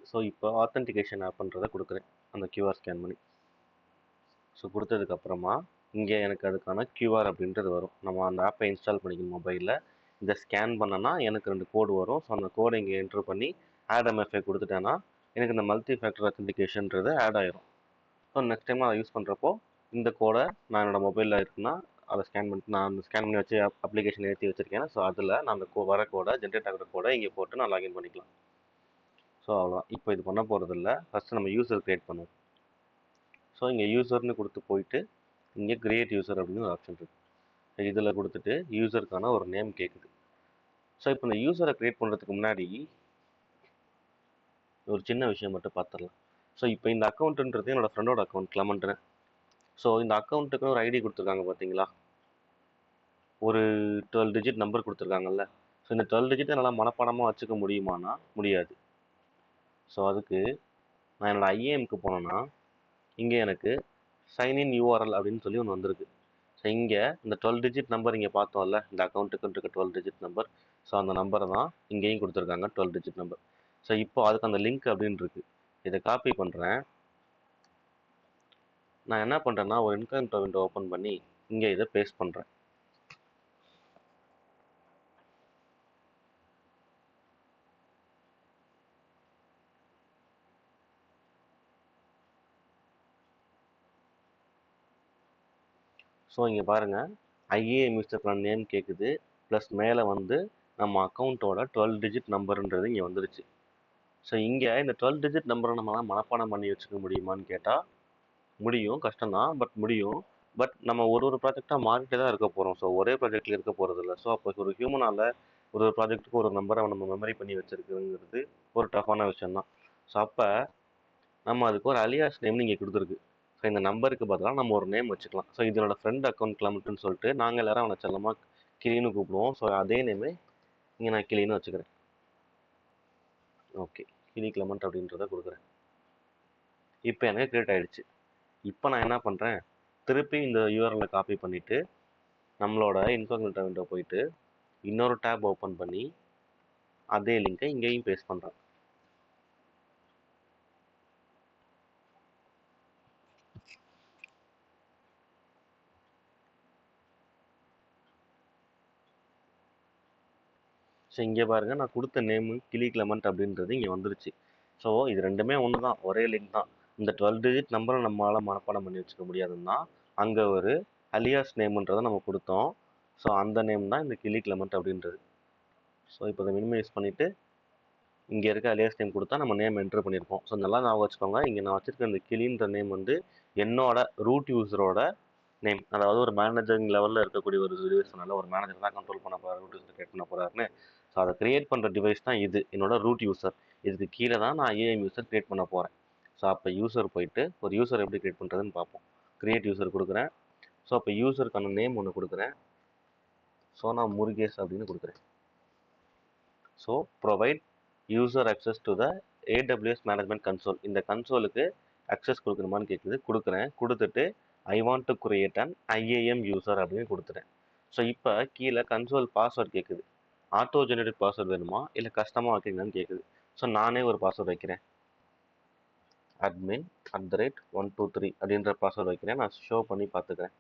ஸோ இப்போ ஆத்தென்டிகேஷன் ஆப்ன்றதை கொடுக்குறேன் அந்த கியூஆர் ஸ்கேன் பண்ணி. ஸோ கொடுத்ததுக்கப்புறமா இங்கே எனக்கு அதுக்கான கியூஆர் அப்படின்றது வரும். நம்ம அந்த ஆப்பை இன்ஸ்டால் பண்ணிக்கணும் மொபைலில். இதை ஸ்கேன் பண்ணனா எனக்கு 2 கோடு வரும். ஸோ அந்த கோடை இங்கே என்ட்ரு பண்ணி ஆட் எம்எஃப்ஐ கொடுத்துட்டேன்னா எனக்கு இந்த மல்டி ஃபேக்டர் ஆத்தென்டிகேஷன்றது ஆட் ஆயிரும். ஸோ நெக்ஸ்ட் டைம் அதை யூஸ் பண்ணுறப்போ இந்த கோடை நான் என்னோடய மொபைலில் இருக்குன்னா அதை ஸ்கேன் பண்ணிட்டு நான் அந்த ஸ்கேன் பண்ணி வச்சு அப்ளிகேஷன் ஏற்றி வச்சுருக்கேன். ஸோ அதில் நான் அந்த வர கோடை ஜென்ரேட் ஆகிற கோடை இங்கே போட்டு நான் லாகின் பண்ணிக்கலாம். ஸோ அவ்வளோதான். இப்போ இது பண்ண போகிறது இல்லை. ஃபஸ்ட்டு நம்ம யூசர் க்ரியேட் பண்ணுவோம். ஸோ இங்கே யூசர்னு கொடுத்து போயிட்டு இங்கே கிரியேட் யூசர் அப்படின்னு ஒரு ஆப்ஷன் இருக்குது. இதில் கொடுத்துட்டு யூசருக்கான ஒரு நேம் கேட்குது. ஸோ இப்போ இந்த யூசரை க்ரியேட் பண்ணுறதுக்கு முன்னாடி ஒரு சின்ன விஷயம் மட்டும் பார்த்துடலாம். ஸோ இப்போ இந்த அக்கௌண்ட்டுன்றது என்னோடய ஃப்ரெண்டோட அக்கௌண்ட் கிளமண்ட்டுன்னு. ஸோ இந்த அக்கௌண்ட்டுக்கு ஒரு ஐடி கொடுத்துருக்காங்க பார்த்தீங்களா, ஒரு 12 டிஜிட் நம்பர் கொடுத்துருக்காங்கல்ல. ஸோ இந்த 12 டிஜிட் என்னால் மனப்பாடமாக வச்சுக்க முடியுமானா முடியாது. ஸோ அதுக்கு நான் என்னோடய ஐஏஎம்க்கு போனேன்னா இங்கே எனக்கு சைன்இன் யூஆர்எல் அப்படின்னு சொல்லி ஒன்று வந்திருக்கு. ஸோ இங்கே இந்த 12 டிஜிட் நம்பர் இங்கே பார்த்தோம்ல, இந்த அக்கௌண்ட்டுக்குன்னு இருக்க 12 டிஜிட் நம்பர். ஸோ அந்த நம்பரை தான் இங்கேயும் கொடுத்துருக்காங்க, 12 டிஜிட் நம்பர். ஸோ இப்போ அதுக்கு அந்த லிங்க் அப்படின்னு இருக்குது. இதை காப்பி பண்ணுறேன். நான் என்ன பண்ணுறேன்னா ஒரு இன்காக்னிட்டோ விண்டோ ஓப்பன் பண்ணி இங்கே இதை பேஸ்ட் பண்ணுறேன். ஸோ இங்கே பாருங்கள், ஐஏஎம் யூசருக்கான நேம் கேட்குது, ப்ளஸ் மேலே வந்து நம்ம அக்கௌண்ட்டோட 12 டிஜிட் நம்பருன்றது இங்கே வந்துருச்சு. ஸோ இங்கே இந்த 12 டிஜிட் நம்பரை நம்மளால் மனப்பாடம் பண்ணி வச்சுக்க முடியுமான்னு கேட்டால் முடியும், கஷ்டம்தான், பட் முடியும். பட் நம்ம ஒரு ப்ராஜெக்டாக மாறிட்டே தான் இருக்க போகிறோம். ஸோ ஒரே ப்ராஜெக்டில் இருக்க போகிறது இல்லை. ஸோ அப்போ ஒரு ஹியூமனால் ஒரு ப்ராஜெக்ட்டுக்கு ஒரு நம்பரை நம்ம மெமரி பண்ணி வச்சுருக்குங்கிறது ஒரு டஃப்பான விஷயம்தான். ஸோ அப்போ நம்ம அதுக்கு ஒரு அலியாஸ் நேம்னு இங்கே கொடுத்துருக்கு. ஸோ இந்த நம்பருக்கு பதிலாக நம்ம ஒரு நேம் வச்சுக்கலாம். ஸோ இதனோட ஃப்ரெண்ட் அக்கௌண்ட் கிளம்பட்டுன்னு சொல்லிட்டு நாங்கள் எல்லாரும் அவனை செல்லமாக கிளின்னு கூப்பிடுவோம். ஸோ அதே நேமே இங்கே நான் கிளின்னு வச்சுக்கிறேன். ஓகே, கிளி கிளமண்ட் அப்படின்றத கொடுக்குறேன். இப்போ எனக்கு கிரியேட் ஆகிடுச்சு. இப்போ நான் என்ன பண்ணுறேன், திருப்பி இந்த யூஆர்எல்லை காப்பி பண்ணிவிட்டு நம்மளோட இன்காக்னிட்டோ விண்டோ போயிட்டு இன்னொரு டேப் ஓப்பன் பண்ணி அதே லிங்கை இங்கேயும் பேஸ்ட் பண்ணுறேன். ஸோ இங்கே பாருங்கள், நான் கொடுத்த நேமு கிளி கிளமண்ட் அப்படின்றது இங்கே வந்துருச்சு. ஸோ இது ரெண்டுமே ஒன்று தான், ஒரே லிங்க் தான். இந்த 12 டிஜிட் நம்பரை நம்மளால் மனப்பாடம் பண்ணி வச்சுக்க முடியாதுன்னா அங்கே ஒரு அலியாஸ் நேம்ன்றதை நம்ம கொடுத்தோம். ஸோ அந்த நேம் தான் இந்த கிளி கிளமண்ட் அப்படின்றது. ஸோ இப்போ இதை மினிமைஸ் பண்ணிவிட்டு இங்கே இருக்க அலியாஸ் நேம் கொடுத்தா நம்ம நேம் என்ட்ரு பண்ணியிருக்கோம். ஸோ நல்லா ஞாபகம் வச்சுக்கோங்க, இங்கே நான் வச்சுருக்க இந்த கிளின்ற நேம் வந்து என்னோட ரூட் யூஸரோட நேம். அதாவது ஒரு மேனேஜரிங் லெவலில் இருக்கக்கூடிய ஒரு டிவைஸ்னால ஒரு மேனேஜர் தான் கண்ட்ரோல் பண்ண போகிறார், ரூட் யூஸர் கிரியேட் பண்ண போகிறாருன்னு. ஸோ அதை கிரியேட் பண்ணுற டிவைஸ் தான் இது, என்னோட ரூட் யூஸர். இதுக்கு கீழே தான் நான் ஐஏஎம் யூஸர் கிரியேட் பண்ண போகிறேன். ஸோ அப்போ யூஸர் போயிட்டு ஒரு யூஸர் எப்படி கிரியேட் பண்ணுறதுன்னு பார்ப்போம். கிரியேட் யூஸர் கொடுக்குறேன். ஸோ அப்போ யூஸருக்கான நேம் ஒன்று கொடுக்குறேன். ஸோ நான் முருகேஷ் அப்படின்னு கொடுக்குறேன். So provide user access to the AWS management console. இந்த கன்சோலுக்கு அக்சஸ் கொடுக்கணுமான்னு கேட்குது, கொடுக்குறேன். கொடுத்துட்டு I want to create an IAM user அப்படின்னு கொடுத்துட்டேன். ஸோ இப்போ கீழே கன்சோல் பாஸ்வேர்ட் கேட்குது. ஆட்டோ ஜெனரேட் பாஸ்வேர்ட் வேணுமா இல்லை கஷ்டமாக வைக்கிறீங்கன்னு கேட்குது. ஸோ நானே ஒரு பாஸ்வேர்ட் வைக்கிறேன். admin@123 அப்படின்ற பாஸ்வேர்ட் வைக்கிறேன். நான் ஷோ பண்ணி பார்த்துக்கிறேன்.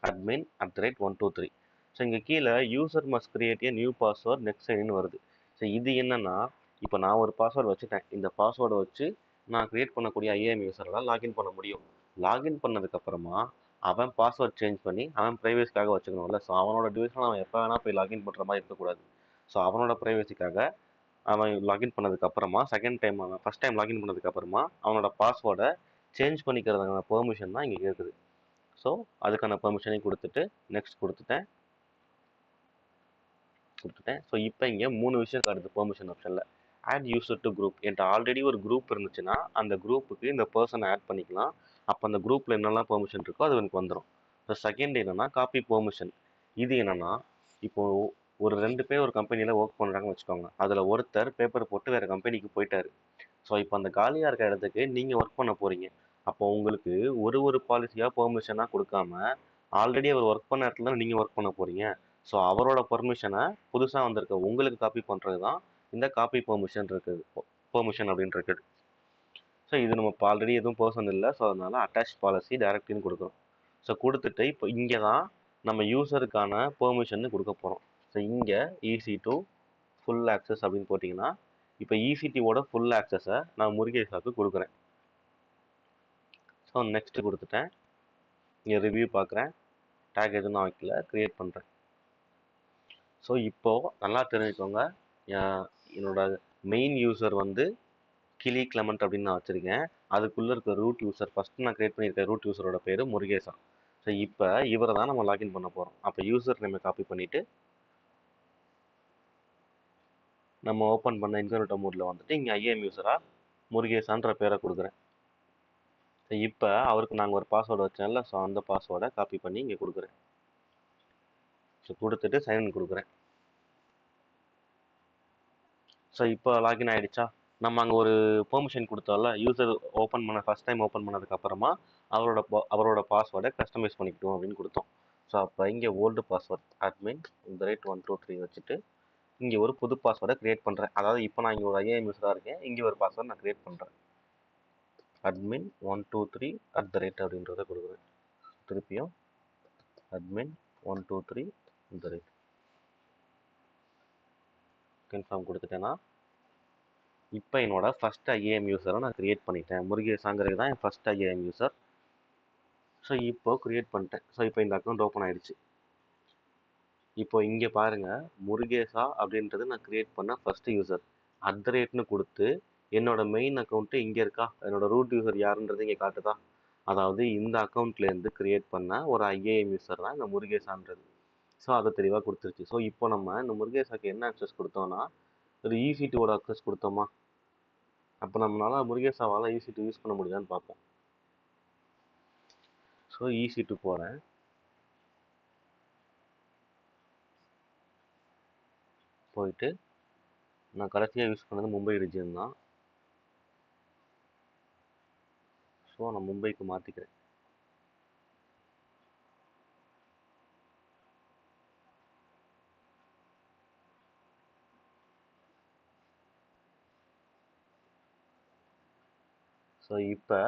admin@123. ஸோ இங்கே கீழே user must create a new password next சைன்னு வருது. ஸோ இது என்னன்னா, இப்போ நான் ஒரு பாஸ்வேர்டு வச்சுட்டேன். இந்த பாஸ்வேர்டை வச்சு நான் கிரியேட் பண்ணக்கூடிய ஐஏஎம் யூசரெல்லாம் லாகின் பண்ண முடியும். லாகின் பண்ணதுக்கப்புறமா அவன் பாஸ்வேர்ட் சேஞ்ச் பண்ணி அவன் ப்ரைவேசிக்காக வச்சுக்கணும்ல. ஸோ அவனோட டிவைஸில் அவன் எப்போ வேணால் போய் லாகின் பண்ணுற மாதிரி இருக்கக்கூடாது. ஸோ அவனோட ப்ரைவேசிக்காக அவன் லாகின் பண்ணதுக்கப்புறமா செகண்ட் டைம் அவன் ஃபஸ்ட் டைம் லாகின் பண்ணதுக்கப்புறமா அவனோட பாஸ்வேர்டை சேஞ்ச் பண்ணிக்கிறதுக்கான பெர்மிஷன் தான் இங்கே இருக்குது. ஸோ அதுக்கான பெர்மிஷனையும் கொடுத்துட்டு நெக்ஸ்ட் கொடுத்துட்டேன். ஸோ இப்போ இங்கே 3 விஷயம் காட்டுது பெர்மிஷன் ஆப்ஷனில். Add user to group. என்கிட்ட ஆல்ரெடி ஒரு குரூப் இருந்துச்சுன்னா அந்த குரூப்புக்கு இந்த பர்சனை ஆட் பண்ணிக்கலாம். அப்போ அந்த குரூப்பில் என்னெல்லாம் பெர்மிஷன் இருக்கோ அது எனக்கு வந்துடும். ஸோ செகண்ட் என்னென்னா காப்பி பெர்மிஷன். இது என்னென்னா இப்போ ஒரு 2 பேர் ஒரு கம்பெனியில் ஒர்க் பண்ணுறாங்கன்னு வச்சுக்கோங்க. அதில் ஒருத்தர் பேப்பர் போட்டு வேறு கம்பெனிக்கு போயிட்டாரு. ஸோ இப்போ அந்த காலியாக இருக்க இடத்துக்கு நீங்கள் ஒர்க் பண்ண போகிறீங்க. அப்போ உங்களுக்கு ஒரு பாலிசியாக பெர்மிஷனாக கொடுக்காம ஆல்ரெடி அவர் ஒர்க் பண்ண இடத்துல தான் நீங்கள் ஒர்க் பண்ண போகிறீங்க. ஸோ அவரோட பர்மிஷனை புதுசாக வந்திருக்க உங்களுக்கு காப்பி பண்ணுறது தான் இந்த காப்பி பெர்மிஷன் இருக்குது, பெர்மிஷன் அப்படின்னு இருக்குது. ஸோ இது நம்ம இப்போ ஆல்ரெடி எதுவும் பர்சன் இல்லை, ஸோ அதனால அட்டாச் பாலிசி டைரக்ட்னு கொடுக்குறோம். ஸோ கொடுத்துட்டு இப்போ இங்கே தான் நம்ம யூசருக்கான பெர்மிஷன் கொடுக்க போகிறோம். ஸோ இங்கே EC2 ஃபுல் ஆக்சஸ் அப்படின்னு போட்டிங்கன்னா இப்போ EC2ஓட ஃபுல் ஆக்சஸை நான் முருகேசாவுக்கு கொடுக்குறேன். ஸோ நெக்ஸ்ட் கொடுத்துட்டேன். இங்கே ரிவ்யூ பார்க்குறேன், டேக் எதுவும் நான் வைக்கல, க்ரியேட் பண்ணுறேன். ஸோ இப்போது நல்லா தெரிஞ்சுக்கோங்க, என்னோட மெயின் யூசர் வந்து கிளி கிளமண்ட் அப்படின்னு நான் வச்சுருக்கேன். அதுக்குள்ளே இருக்க ரூட் யூசர் ஃபஸ்ட்டு நான் க்ரியேட் பண்ணியிருக்க ரூட் யூசரோட பேர் முருகேசா. ஸோ இப்போ இவரை தான் நம்ம லாகின் பண்ண போகிறோம். அப்போ யூசர் நேமை காப்பி பண்ணிவிட்டு நம்ம ஓப்பன் பண்ண இன்கோக்னிட்டோ மோடில் வந்துட்டு இங்கே IAM யூசராக முருகேசான்ற பேரை கொடுக்குறேன். ஸோ இப்போ அவருக்கு நாங்கள் ஒரு பாஸ்வேர்டு வச்சோம்ல, ஸோ அந்த பாஸ்வேர்டை காப்பி பண்ணி இங்கே கொடுக்குறேன். ஸோ கொடுத்துட்டு சைன்இன் கொடுக்குறேன். ஸோ இப்போ லாகின் ஆகிடுச்சா? நம்ம அங்கே ஒரு பெர்மிஷன் கொடுத்தோம்ல, யூசர் ஓப்பன் பண்ண ஃபஸ்ட் டைம் ஓப்பன் பண்ணதுக்கப்புறமா அவரோட பாஸ்வேர்டை கஸ்டமைஸ் பண்ணிக்கிட்டோம் அப்படின்னு கொடுத்தோம். ஸோ அப்போ இங்கே ஓல்டு பாஸ்வேர்ட் admin @123 வச்சுட்டு இங்கே ஒரு புது பாஸ்வேர்டை க்ரியேட் பண்ணுறேன். அதாவது இப்போ நான் இங்கே ஒரு IAM யூஸராக இருக்கேன், இங்கே ஒரு பாஸ்வேர்டு நான் க்ரியேட் பண்ணுறேன். admin123 அப்படின்றத கொடுக்குறேன். திருப்பியும் admin123 கன்ஃபார்ம் கொடுத்துட்டேன்னா இப்போ என்னோட ஃபஸ்ட் IAM யூஸரை நான் க்ரியேட் பண்ணிட்டேன். முருகேசாங்கிறது தான் என் ஃபஸ்ட் IAM யூசர். ஸோ இப்போ க்ரியேட் பண்ணிட்டேன். ஸோ இப்போ இந்த அக்கௌண்ட் ஓப்பன் ஆகிடுச்சு. இப்போ இங்கே பாருங்கள், முருகேசா அப்படின்றது நான் க்ரியேட் பண்ண ஃபஸ்ட்டு யூசர். @ கொடுத்து என்னோட மெயின் அக்கௌண்ட்டு இங்கே இருக்கா, என்னோட ரூட் யூசர் யாருன்றது இங்கே காட்டுதா. அதாவது இந்த அக்கௌண்ட்லேருந்து க்ரியேட் பண்ண ஒரு IAM யூசர் தான் இந்த முருகேசான்றது. ஸோ அதை தெளிவாக கொடுத்துருச்சு. ஸோ இப்போ நம்ம இந்த முருகேசாக்கு என்ன அக்சஸ் கொடுத்தோம்னா, ஒரு EC2ஓட அக்சஸ் கொடுத்தோமா, அப்போ நம்மளால முருகேசாவால் EC2 யூஸ் பண்ண முடியுதான்னு பார்ப்போம். ஸோ EC2 போகிறேன். போயிட்டு நான் கடைசியாக யூஸ் பண்ணது மும்பை ரீஜியன் தான். ஸோ நான் மும்பைக்கு மாற்றிக்கிறேன். ஸோ இப்போ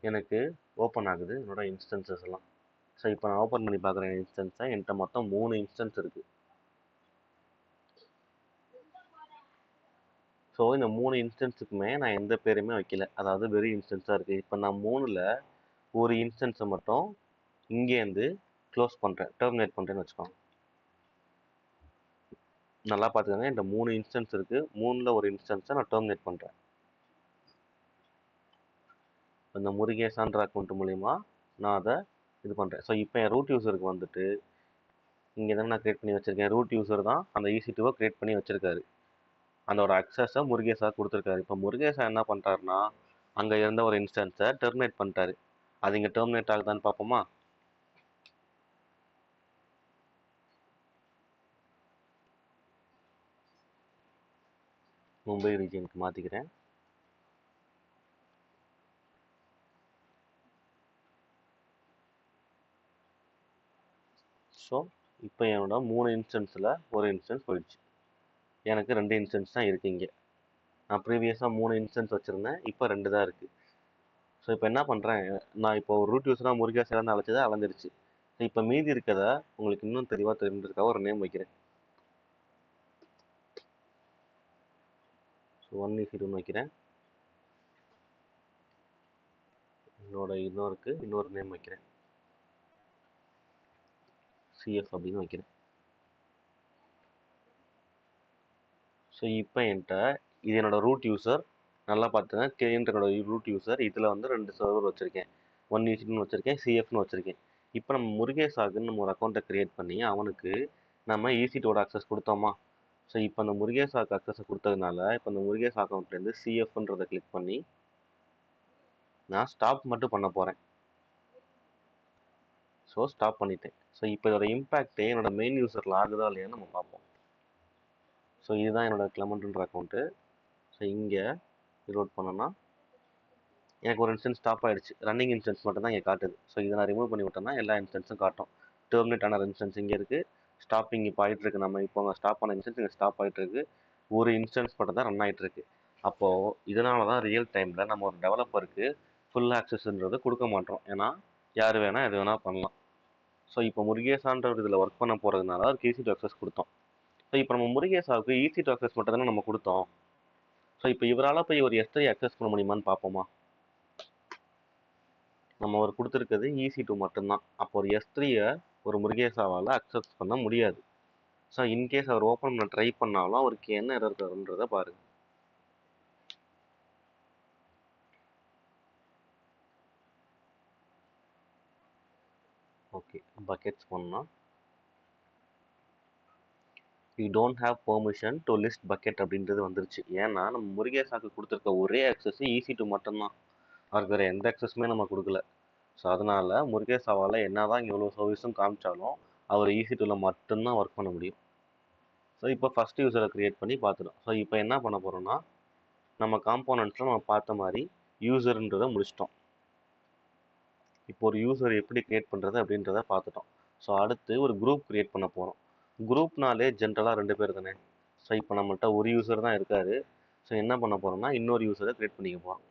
எனக்கு ஓப்பன் ஆகுது என்னோட இன்ஸ்டன்சஸ் எல்லாம். ஸோ இப்போ நான் ஓப்பன் பண்ணி பார்க்குறேன் இன்ஸ்டன்ஸை. என்கிட்ட மொத்தம் 3 இன்ஸ்டன்ஸ் இருக்குது. ஸோ இந்த 3 இன்ஸ்டன்ஸுக்குமே நான் எந்த பேருமே வைக்கல, அதாவது வெறும் இன்ஸ்டன்ஸாக இருக்குது. இப்போ நான் 3ல் ஒரு இன்ஸ்டன்ஸை மட்டும் இங்கேருந்து க்ளோஸ் பண்ணுறேன், டெர்மினேட் பண்ணுறேன்னு வச்சுக்கோங்க. நல்லா பார்த்துக்கோங்க, என்கிட்ட 3 இன்ஸ்டன்ஸ் இருக்குது. 3ல் ஒரு இன்ஸ்டன்ஸை நான் டெர்மினேட் பண்ணுறேன். இந்த முருகேசான்ற அக்கௌண்ட் மூலிமா நான் அதை இது பண்ணுறேன். ஸோ இப்போ என் ரூட் யூசருக்கு வந்துட்டு இங்கே தானே நான் க்ரியேட் பண்ணி வச்சுருக்கேன். ரூட் யூசர் தான் அந்த EC2வை க்ரியேட் பண்ணி வச்சுருக்காரு. அதோட அக்சஸை முருகேசா கொடுத்துருக்காரு. இப்போ முருகேசா என்ன பண்ணுறாருன்னா, அங்கே இருந்த ஒரு இன்ஸ்டன்ஸை டெர்மினேட் பண்ணிட்டாரு. அது இங்கே டெர்மினேட் ஆகுதான்னு பார்ப்போமா? மும்பை ரீஜியனுக்கு மாற்றிக்கிறேன். ஸோ இப்போ என்னோட 3 இன்ஸ்டன்ஸில் ஒரு இன்ஸ்டன்ஸ் போயிடுச்சு. எனக்கு 2 இன்ஸ்டன்ஸ் தான் இருக்குது இங்கே. நான் ப்ரீவியஸாக 3 இன்ஸ்டன்ஸ் வச்சுருந்தேன், இப்போ 2 தான் இருக்குது. ஸோ இப்போ என்ன பண்ணுறேன், நான் இப்போ ஒரு ரூட் யூஸராக முருகேசான்னு அழைச்சதை அலைஞ்சிருச்சு. இப்போ மீதி இருக்கிறத உங்களுக்கு இன்னும் தெளிவாக தெரிஞ்சிருக்காக ஒரு நேம் வைக்கிறேன். ஸோ 1EC2 வைக்கிறேன். என்னோட இன்னொரு நேம் வைக்கிறேன், CF அப்படின்னு வைக்கிறேன். ஸோ இப்போ என்கிட்ட இது என்னோட ரூட் யூசர். நல்லா பார்த்துங்க, கேன்ற என்னோட ரூட் யூசர். இதில் வந்து 2 சர்வர் வச்சுருக்கேன், 1EC2 வச்சுருக்கேன், CFன்னு வச்சுருக்கேன். இப்போ நம்ம முருகேசாக்குன்னு நம்ம ஒரு அக்கௌண்ட்டை க்ரியேட் பண்ணி அவனுக்கு நம்ம EC2ஓட அக்சஸ் கொடுத்தோமா. ஸோ இப்போ அந்த முருகேசாக்கு அக்சஸை கொடுத்ததுனால இப்போ அந்த முருகேசா அக்கௌண்ட்லேருந்து CFன்றதை கிளிக் பண்ணி நான் ஸ்டாப் மட்டும் பண்ண போகிறேன். ஸோ ஸ்டாப் பண்ணிட்டேன். ஸோ இப்போ இதோட இம்பேக்ட் என்னோட மெயின் யூசரில் ஆகுதா இல்லையான்னு நம்ம பார்ப்போம். ஸோ இதுதான் என்னோட கிளமண்ட்ன்ற அக்கௌண்ட்டு. ஸோ இங்கே ரிலோட் பண்ணோன்னா எனக்கு ஒரு இன்ஸ்டன்ஸ் ஸ்டாப் ஆகிடுச்சு. ரன்னிங் இன்ஸ்டன்ஸ் மட்டும் தான் இங்கே காட்டுது. ஸோ இதை நான் ரிமூவ் பண்ணி விட்டேன்னா எல்லா இன்ஸ்டன்ஸும் காட்டும். டெர்மினேட் ஆன இன்ஸ்டன்ஸ் இங்கே இருக்குது, ஸ்டாப்பிங் இப்போ ஆகிட்டு இருக்கு. நம்ம இப்போ ஸ்டாப் ஆன இன்ஸ்டன்ஸ் இங்கே ஸ்டாப் ஆகிட்டு இருக்கு. ஒரு இன்ஸ்டன்ஸ் மட்டும் தான் ரன் ஆகிட்டு இருக்கு. அப்போது இதனால தான் ரியல் டைமில் நம்ம ஒரு டெவலப்பருக்கு ஃபுல் ஆக்சஸ்ன்றது கொடுக்க மாட்டோம். ஏன்னா யார் வேணால் எது வேணால் பண்ணலாம். ஸோ இப்போ முருகேசான்ற ஒரு இதில் ஒர்க் பண்ண போகிறதுனால ஒரு ஈஸி டு அக்சஸ் கொடுத்தோம். ஸோ இப்போ நம்ம முருகேசாவுக்கு ஈஸி டு அக்சஸ் மட்டும் தானே நம்ம கொடுத்தோம். ஸோ இப்போ இவரால் போய் ஒரு S3 அக்சஸ் பண்ண முடியுமான்னு பார்ப்போமா? நம்ம ஒரு கொடுத்துருக்கிறது EC2 மட்டும்தான். அப்போ ஒரு S3யை ஒரு முருகேசாவால் அக்சஸ் பண்ண முடியாது. ஸோ இன்கேஸ் அவர் ஓப்பன் பண்ண ட்ரை பண்ணாலும் அவருக்கு என்ன எரர் வரும்ன்றதை பாருங்கள். ஓகே, பக்கெட்ஸ் பண்ணால் you don't have permission to list bucket அப்படின்றது வந்துருச்சு. ஏன்னா நம்ம முருகேசாக்கு கொடுத்துருக்க ஒரே அக்சஸ் EC2 மட்டும்தான். அவருக்கு வேறு எந்த அக்சஸுமே நம்ம கொடுக்கல. ஸோ அதனால் முருகேசாவால் என்ன தான் இவ்வளோ சர்வீஸும் காமிச்சாலும் அவர் EC2வில் மட்டும்தான் ஒர்க் பண்ண முடியும். ஸோ இப்போ ஃபஸ்ட் யூஸரை க்ரியேட் பண்ணி பார்த்துடும். ஸோ இப்போ என்ன பண்ண போகிறோம்னா நம்ம காம்போனன்ட்ஸில் நம்ம பார்த்த மாதிரி யூசர்ன்றதை முடிச்சிட்டோம். இப்போ ஒரு யூசர் எப்படி க்ரியேட் பண்ணுறது அப்படின்றத பார்த்துட்டோம். ஸோ அடுத்து ஒரு குரூப் க்ரியேட் பண்ண போகிறோம். குரூப்னாலே ஜென்ரலாக 2 பேர் தானே. ஸோ இப்போ நம்மள்கிட்ட ஒரு யூசர் தான் இருக்காரு. ஸோ என்ன பண்ண போகிறோம்னா இன்னொரு யூசரை க்ரியேட் பண்ணிக்க போகிறோம்.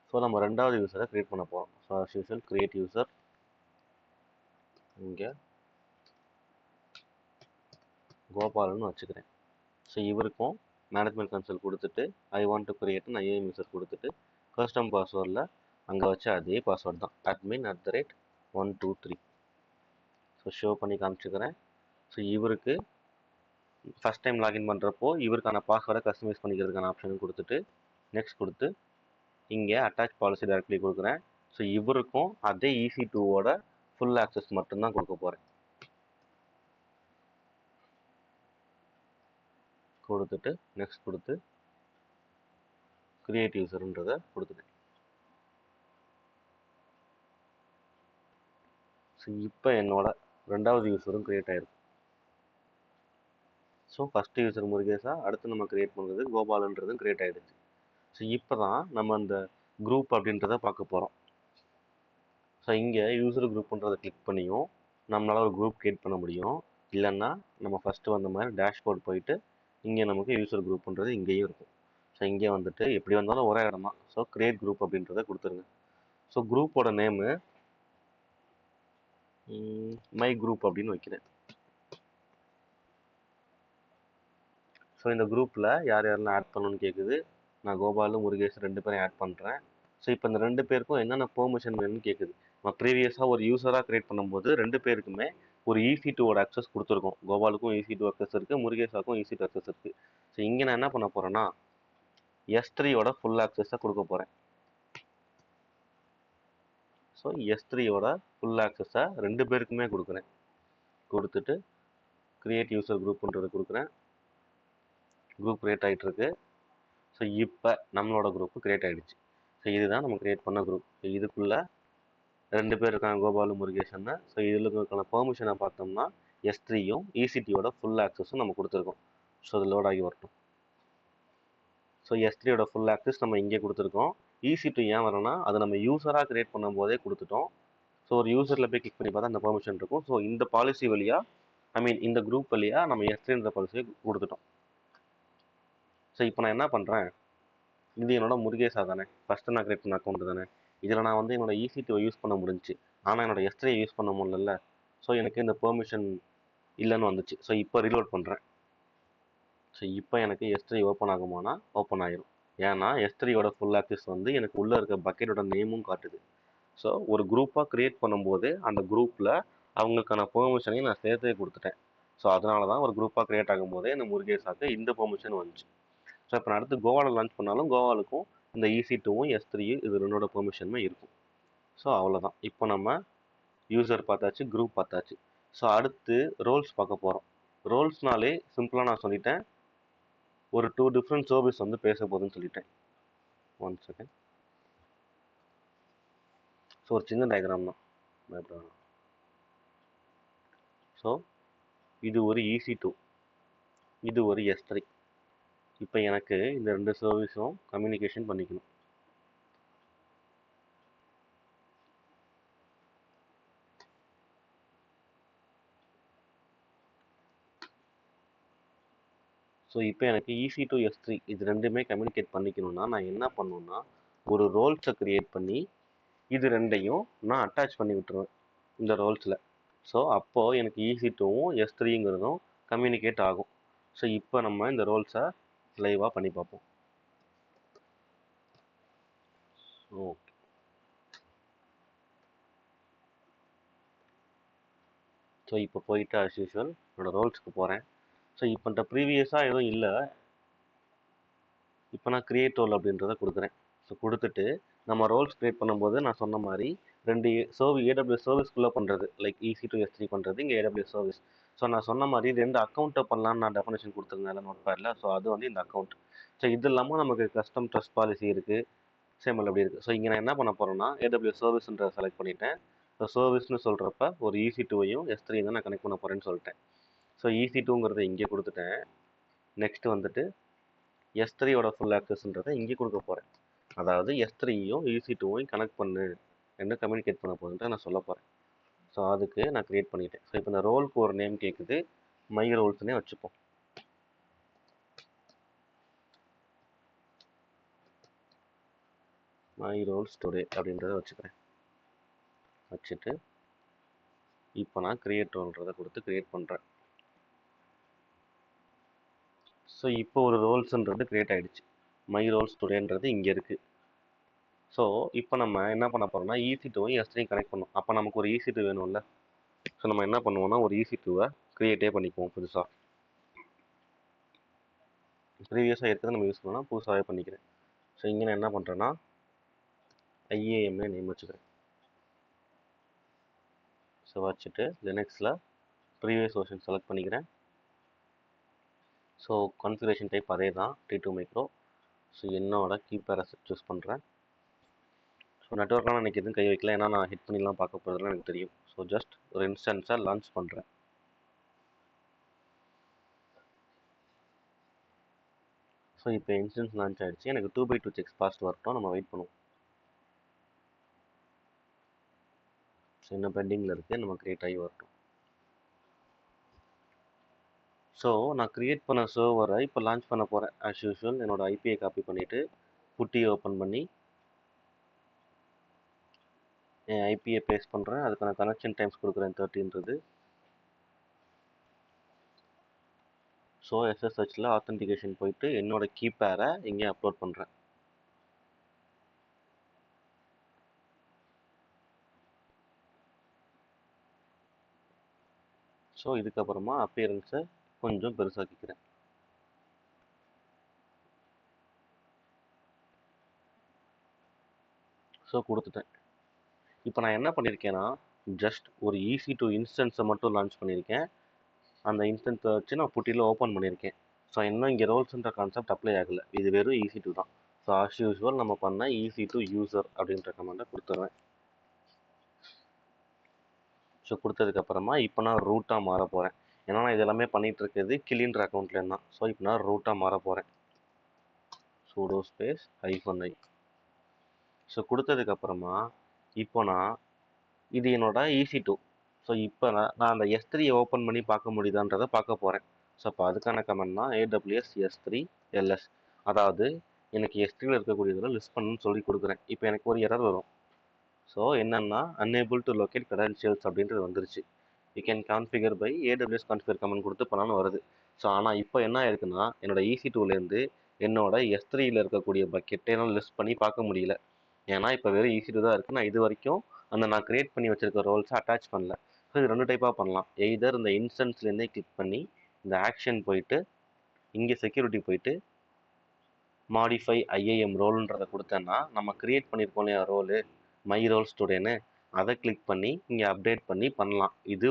ஸோ நம்ம ரெண்டாவது யூசரை க்ரியேட் பண்ண போகிறோம். So as usual create user. இங்கே கோபால்னு வச்சுக்கிறேன். ஸோ இவருக்கும் மேனேஜ்மெண்ட் கன்சோல் கொடுத்துட்டு ஐ வாண்ட் டு கிரியேட்னு IAM யூசர் கொடுத்துட்டு கஸ்டம் பாஸ்வேர்டில் அங்கே வச்ச அதே பாஸ்வேர்டு தான் admin@123. ஸோ ஷோ பண்ணி காமிச்சுக்கிறேன். ஸோ இவருக்கு ஃபஸ்ட் டைம் லாகின் பண்ணுறப்போ இவருக்கான பாஸ்வேர்டை கஸ்டமைஸ் பண்ணிக்கிறதுக்கான ஆப்ஷனும் கொடுத்துட்டு நெக்ஸ்ட் கொடுத்து இங்கே அட்டாச் பாலிசி டைரக்ட்லி கொடுக்குறேன். ஸோ இவருக்கும் அதே EC2வோட ஃபுல் ஆக்சஸ் மட்டும்தான் கொடுக்க போகிறேன். கொடுத்துட்டு நெக்ஸ்ட் கொடுத்து கிரியேட் யூசர்ன்றதை கொடுத்துட்டேன். ஸோ இப்போ என்னோட ரெண்டாவது யூசரும் க்ரியேட் ஆகிருக்கும். ஸோ ஃபஸ்ட்டு யூசர் முருகேசா, அடுத்து நம்ம க்ரியேட் பண்ணுறது கோபாலன்றதும் க்ரியேட் ஆகிடுச்சு. ஸோ இப்போ தான் நம்ம அந்த குரூப் அப்படின்றத பார்க்க போகிறோம். ஸோ இங்கே யூசர் குரூப்ன்றதை கிளிக் பண்ணியும் நம்மளால் ஒரு குரூப் க்ரியேட் பண்ண முடியும். இல்லைன்னா நம்ம ஃபஸ்ட்டு வந்த மாதிரி டேஷ்போர்ட் போயிட்டு இங்கே நமக்கு யூசர் குரூப்ன்றது இங்கேயும் இருக்கும். ஸோ இங்கே வந்துட்டு எப்படி வந்தாலும் ஒரே இடம் தான். ஸோ கிரியேட் குரூப் அப்படின்றத கொடுத்துருங்க. ஸோ குரூப்போட நேமு மை குரூப் அப்படின்னு வைக்கிறேன். ஸோ இந்த குரூப்பில் யார் யாரெல்லாம் ஆட் பண்ணணும்னு கேட்குது. நான் கோபாலும் முருகேஷ் 2 பேரும் ஆட் பண்ணுறேன். ஸோ இப்போ இந்த 2 பேருக்கும் என்னென்ன பெர்மிஷன் வேணும்னு கேட்குது. நம்ம ப்ரீவியஸாக ஒரு யூஸராக க்ரியேட் பண்ணும்போது 2 பேருக்குமே ஒரு EC2வோட அக்சஸ் கொடுத்துருக்கோம். கோபாலுக்கும் EC2 அக்சஸ் இருக்குது, முருகேஷாவுக்கும் EC2 அக்சஸ் இருக்குது. ஸோ இங்கே நான் என்ன பண்ண போகிறேன்னா S3யோட ஃபுல் ஆக்சஸை கொடுக்க போகிறேன். ஸோ S3யோட ஃபுல் ஆக்சஸை 2 பேருக்குமே கொடுக்குறேன். கொடுத்துட்டு கிரியேட் யூசர் குரூப்ன்றதை கொடுக்குறேன். குரூப் க்ரியேட் ஆகிட்டுருக்கு. ஸோ இப்போ நம்மளோட குரூப்பு க்ரியேட் ஆகிடுச்சு. ஸோ இதுதான் நம்ம க்ரியேட் பண்ண குரூப். ஸோ இதுக்குள்ளே 2 பேர் இருக்காங்க, கோபாலு முருகேஷன்னு. ஸோ இதில் இருக்கிற பெர்மிஷனை பார்த்தோம்னா S3யும் EC2யோட ஃபுல் ஆக்சஸும் நம்ம கொடுத்துருக்கோம். ஸோ அது லோட் ஆகி வரட்டும். ஸோ S3யோட ஃபுல் ஆக்சஸ் நம்ம இங்கே கொடுத்துருக்கோம். EC2 ஏன் வரணும்னா அதை நம்ம யூஸராக க்ரியேட் பண்ணும்போதே கொடுத்துட்டோம். ஸோ ஒரு யூசரில் போய் கிளிக் பண்ணி பார்த்தா அந்த பெர்மிஷன் இருக்கும். ஸோ இந்த பாலிசி வழியாக இந்த குரூப் வழியாக நம்ம S3ன்ற பாலிசியை கொடுத்துட்டோம். ஸோ இப்போ நான் என்ன பண்ணுறேன், இது என்னோட முருகேஷா தானே, ஃபஸ்ட்டு நான் க்ரியேட் பண்ண அக்கௌண்ட் தானே. இதில் நான் என்னோட EC2 யூஸ் பண்ண முடிஞ்சு, ஆனால் என்னோட S3 யூஸ் பண்ண முடியல. ஸோ எனக்கு இந்த பெர்மிஷன் இல்லைன்னு வந்துச்சு. ஸோ இப்போ ரீலோட் பண்ணுறேன். ஸோ இப்போ எனக்கு S3 ஓப்பன் ஆகுமானா ஓப்பன் ஆகிரும். ஏன்னா S3யோட ஃபுல் ஆக்சஸ் எனக்கு உள்ளே இருக்க பக்கெட்டோட நேமும் காட்டுது. ஸோ ஒரு குரூப்பாக க்ரியேட் பண்ணும்போது அந்த குரூப்பில் அவங்களுக்கான பெர்மிஷனையும் நான் சேர்த்தே கொடுத்துட்டேன். ஸோ அதனால தான் ஒரு குரூப்பாக க்ரியேட் ஆகும்போதே இந்த முருகேஷாக்கு இந்த பெர்மிஷன் வந்துச்சு. ஸோ இப்போ நான் அடுத்து கோவாவில் லான்ச் பண்ணாலும் கோவாலுக்கும் இந்த EC2வும் S3யும் இது 2ஓட பெர்மிஷனுமே இருக்கும். ஸோ அவ்வளோதான். இப்போ நம்ம யூசர் பார்த்தாச்சு, குரூப் பார்த்தாச்சு. ஸோ அடுத்து ரோல்ஸ் பார்க்க போகிறோம். ரோல்ஸ்னாலே சிம்பிளாக நான் சொல்லிட்டேன், ஒரு 2 டிஃப்ரெண்ட் சர்வீஸ் பேச போகுதுன்னு சொல்லிட்டேன். 1 செகண்ட். ஒரு சின்ன டயக்ராம் தான். ஸோ இது ஒரு EC2, இது ஒரு S3. இப்போ எனக்கு இந்த 2 சர்வீஸும் கம்யூனிகேஷன் பண்ணிக்கணும். ஸோ இப்போ எனக்கு EC2 S3 இது ரெண்டுமே கம்யூனிகேட் பண்ணிக்கணும்னா நான் என்ன பண்ணணும்னா ஒரு ரோல்ஸை கிரியேட் பண்ணி இது ரெண்டையும் நான் அட்டாச் பண்ணி விட்டுருவேன் இந்த ரோல்ஸில். ஸோ அப்போது எனக்கு EC2வும் S3ங்கிறதும் கம்யூனிகேட் ஆகும். ஸோ இப்போ நம்ம இந்த ரோல்ஸை லைவாக பண்ணி பார்ப்போம். ஓகே, ஸோ இப்போ போயிட்டு ஆஸ் யூஷுவல் என்னோடய ரோல்ஸுக்கு போகிறேன். ஸோ இப்போ இந்த ப்ரீவியஸாக எதுவும் இல்லை, இப்போ நான் கிரியேட் ரோல் அப்படின்றத கொடுக்குறேன். ஸோ கொடுத்துட்டு நம்ம ரோல்ஸ் கிரியேட் பண்ணும்போது நான் சொன்ன மாதிரி 2 AWS சர்வீஸ்க்குள்ளே பண்ணுறது, லைக் EC2 S3 பண்ணுறது இங்கே AWS சர்வீஸ். ஸோ நான் சொன்ன மாதிரி 2 அக்கௌண்ட்டை பண்ணலான்னு நான் டெஃபினேஷன் கொடுத்துருந்தேன் நோட்பேடில். ஸோ அது வந்து இந்த அக்கௌண்ட். ஸோ இது இல்லாமல் நமக்கு கஸ்டம் ட்ரஸ்ட் பாலிசி இருக்குது, சேமல் அப்படி இருக்குது. ஸோ இங்கே நான் என்ன பண்ண போகிறேன்னா AWS சர்வீஸ்ன்ற செலக்ட் பண்ணிட்டேன். ஸோ சர்வீஸ்னு சொல்கிறப்ப ஒரு EC2வையும் S3 தான் நான் கனெக்ட் பண்ண போகிறேன்னு சொல்லிட்டேன். ஸோ EC2ங்கிறத இங்கே கொடுத்துட்டேன். நெக்ஸ்ட் வந்துட்டு S3யோட ஃபுல் ஆக்சஸ்ன்றதை இங்கே கொடுக்க போகிறேன். அதாவது S3யும் EC2வையும் கனெக்ட் பண்ணு, என்ன கம்யூனிகேட் பண்ண போகுதுன்றதை நான் சொல்ல போகிறேன். ஸோ அதுக்கு நான் க்ரியேட் பண்ணிட்டேன். ஸோ இப்போ இந்த ரோலுக்கு ஒரு நேம் கேட்குது, மை ரோல்ஸ்னே வச்சுப்போம். மை ரோல்ஸ் டுடே அப்படின்றத வச்சுக்கிறேன். வச்சுட்டு இப்போ நான் கிரியேட் ரோல்ன்றதை கொடுத்து கிரியேட் பண்ணுறேன். ஸோ இப்போ ஒரு ரோல்ஸுன்றது கிரியேட் ஆகிடுச்சு. மை ரோல்ஸ் டுடேன்றது இங்கே இருக்குது. ஸோ இப்போ நம்ம என்ன பண்ண போகிறோம்னா EC2வையும் S3யும் கனெக்ட் பண்ணோம். அப்போ நமக்கு ஒரு EC2 வேணும்ல. ஸோ நம்ம என்ன பண்ணுவோம்னா ஒரு EC2வை க்ரியேட்டே பண்ணிக்குவோம் புதுசாக. ப்ரீவியஸாக இருக்கிறத நம்ம யூஸ் பண்ணால் புதுசாகவே பண்ணிக்கிறேன். ஸோ இங்கே நான் என்ன பண்ணுறேன்னா IAMனே நேம் வச்சுக்கிறேன். ஸோ வச்சுட்டு லினக்ஸில் ப்ரீவியஸ் வெர்ஷன் செலக்ட் பண்ணிக்கிறேன். ஸோ கான்ஃபிகரேஷன் டைப் அதே தான், T2 மைக்ரோ. ஸோ என்னோட கீப்பேரை சூஸ் பண்ணுறேன். ஸோ நெட்ஒர்க்லாம் எனக்கு எதுவும் கை வைக்கல, ஏன்னா நான் ஹிட் பண்ணிலாம் பார்க்க போகிறதுலாம் எனக்கு தெரியும். ஸோ ஜஸ்ட் ஒரு இன்ஸ்டன்ஸை லான்ச் பண்ணுறேன். ஸோ இப்போ இன்ஸ்டன்ஸ் லான்ச் ஆகிடுச்சு. எனக்கு 2x2 செக்ஸ் பாஸ்ட் வரட்டும், நம்ம வெயிட் பண்ணுவோம். ஸோ இன்னும் பெண்டிங்கில் இருக்குது, நம்ம க்ரியேட் ஆகி வரட்டும். ஸோ நான் க்ரியேட் பண்ண சர்வரை இப்போ லான்ச் பண்ண போகிறேன். ஆஸ் யூஷுவல் என்னோட ஐபியை காப்பி பண்ணிவிட்டு புட்டியை ஓப்பன் பண்ணி என் ஐபியை பேஸ்ட் பண்ணுறேன். அதுக்கான கனெக்ஷன் டைம்ஸ் கொடுக்குறேன் 30ன்றது. ஸோ SSHல ஆத்தென்டிகேஷன் போயிட்டு என்னோட கீப்பேரை இங்கே அப்லோட் பண்ணுறேன். ஸோ இதுக்கப்புறமா அப்பியரன்ஸை கொஞ்சம் பெருசாக்கிக்கிறேன். ஸோ கொடுத்துட்டேன். இப்போ நான் என்ன பண்ணியிருக்கேன்னா ஜஸ்ட் ஒரு EC2 இன்ஸ்டன்ஸை மட்டும் லான்ச் பண்ணியிருக்கேன். அந்த இன்ஸ்டன்ஸை வச்சு நான் புட்டியில் ஓப்பன் பண்ணியிருக்கேன். ஸோ இன்னும் இங்கே ரோல்ஸ்ன்ற கான்செப்ட் அப்ளை ஆகலை, இது வெறும் EC2 தான். ஸோ ஆஸ் யூஸ்வல் நம்ம பண்ண EC2 யூசர் அப்படின்ற கமெண்டை கொடுத்துட்றேன். ஸோ கொடுத்ததுக்கப்புறமா இப்போ நான் ரூட்டாக மாற போகிறேன். ஏன்னா நான் இதெல்லாமே பண்ணிகிட்டு இருக்கிறது கிளின்ற அக்கௌண்ட்லேருந்து தான். ஸோ இப்போ நான் ரூட்டாக மாற போகிறேன். sudo space -i. ஸோ கொடுத்ததுக்கப்புறமா இப்போ நான் இது என்னோட EC2. ஸோ இப்போ நான் அந்த S3யை ஓப்பன் பண்ணி பார்க்க முடியுதான்றதை பார்க்க போகிறேன். ஸோ அப்போ அதுக்கான கமெண்ட் தான் AWS S3 LS. அதாவது எனக்கு S3யில் இருக்கக்கூடியதில் லிஸ்ட் பண்ணணும்னு சொல்லி கொடுக்குறேன். இப்போ எனக்கு ஒரு எரர் வரும். ஸோ என்னென்னா unable to locate credentials அப்படின்றது வந்துருச்சு. You can configure by AWS configure command கொடுத்து பண்ணாலும் வருது. ஸோ ஆனால் இப்போ என்ன ஆயிருக்குன்னா என்னோட EC2லேருந்து என்னோட S3யில் இருக்கக்கூடிய பக்கெட்டை என்னால் லிஸ்ட் பண்ணி பார்க்க முடியல. ஏன்னா இப்போ வெறும் EC2 தான் இருக்குது. நான் இது வரைக்கும் நான் கிரியேட் பண்ணி வச்சிருக்க ரோல்ஸை அட்டாச் பண்ணல. ஸோ இது 2 டைப்பாக பண்ணலாம். எய்தர் இந்த இன்ஸ்டன்ஸ்லேருந்தே கிளிக் பண்ணி இந்த ஆக்ஷன் போயிட்டு இங்கே செக்யூரிட்டி போயிட்டு மாடிஃபை IAM ரோல்ன்றதை கொடுத்தேன்னா நம்ம கிரியேட் பண்ணியிருக்கோம் இல்லையா ரோலு மை ரோல்ஸ் டுடேன்னு, அதை கிளிக் பண்ணி இங்கே அப்டேட் பண்ணி பண்ணலாம். இது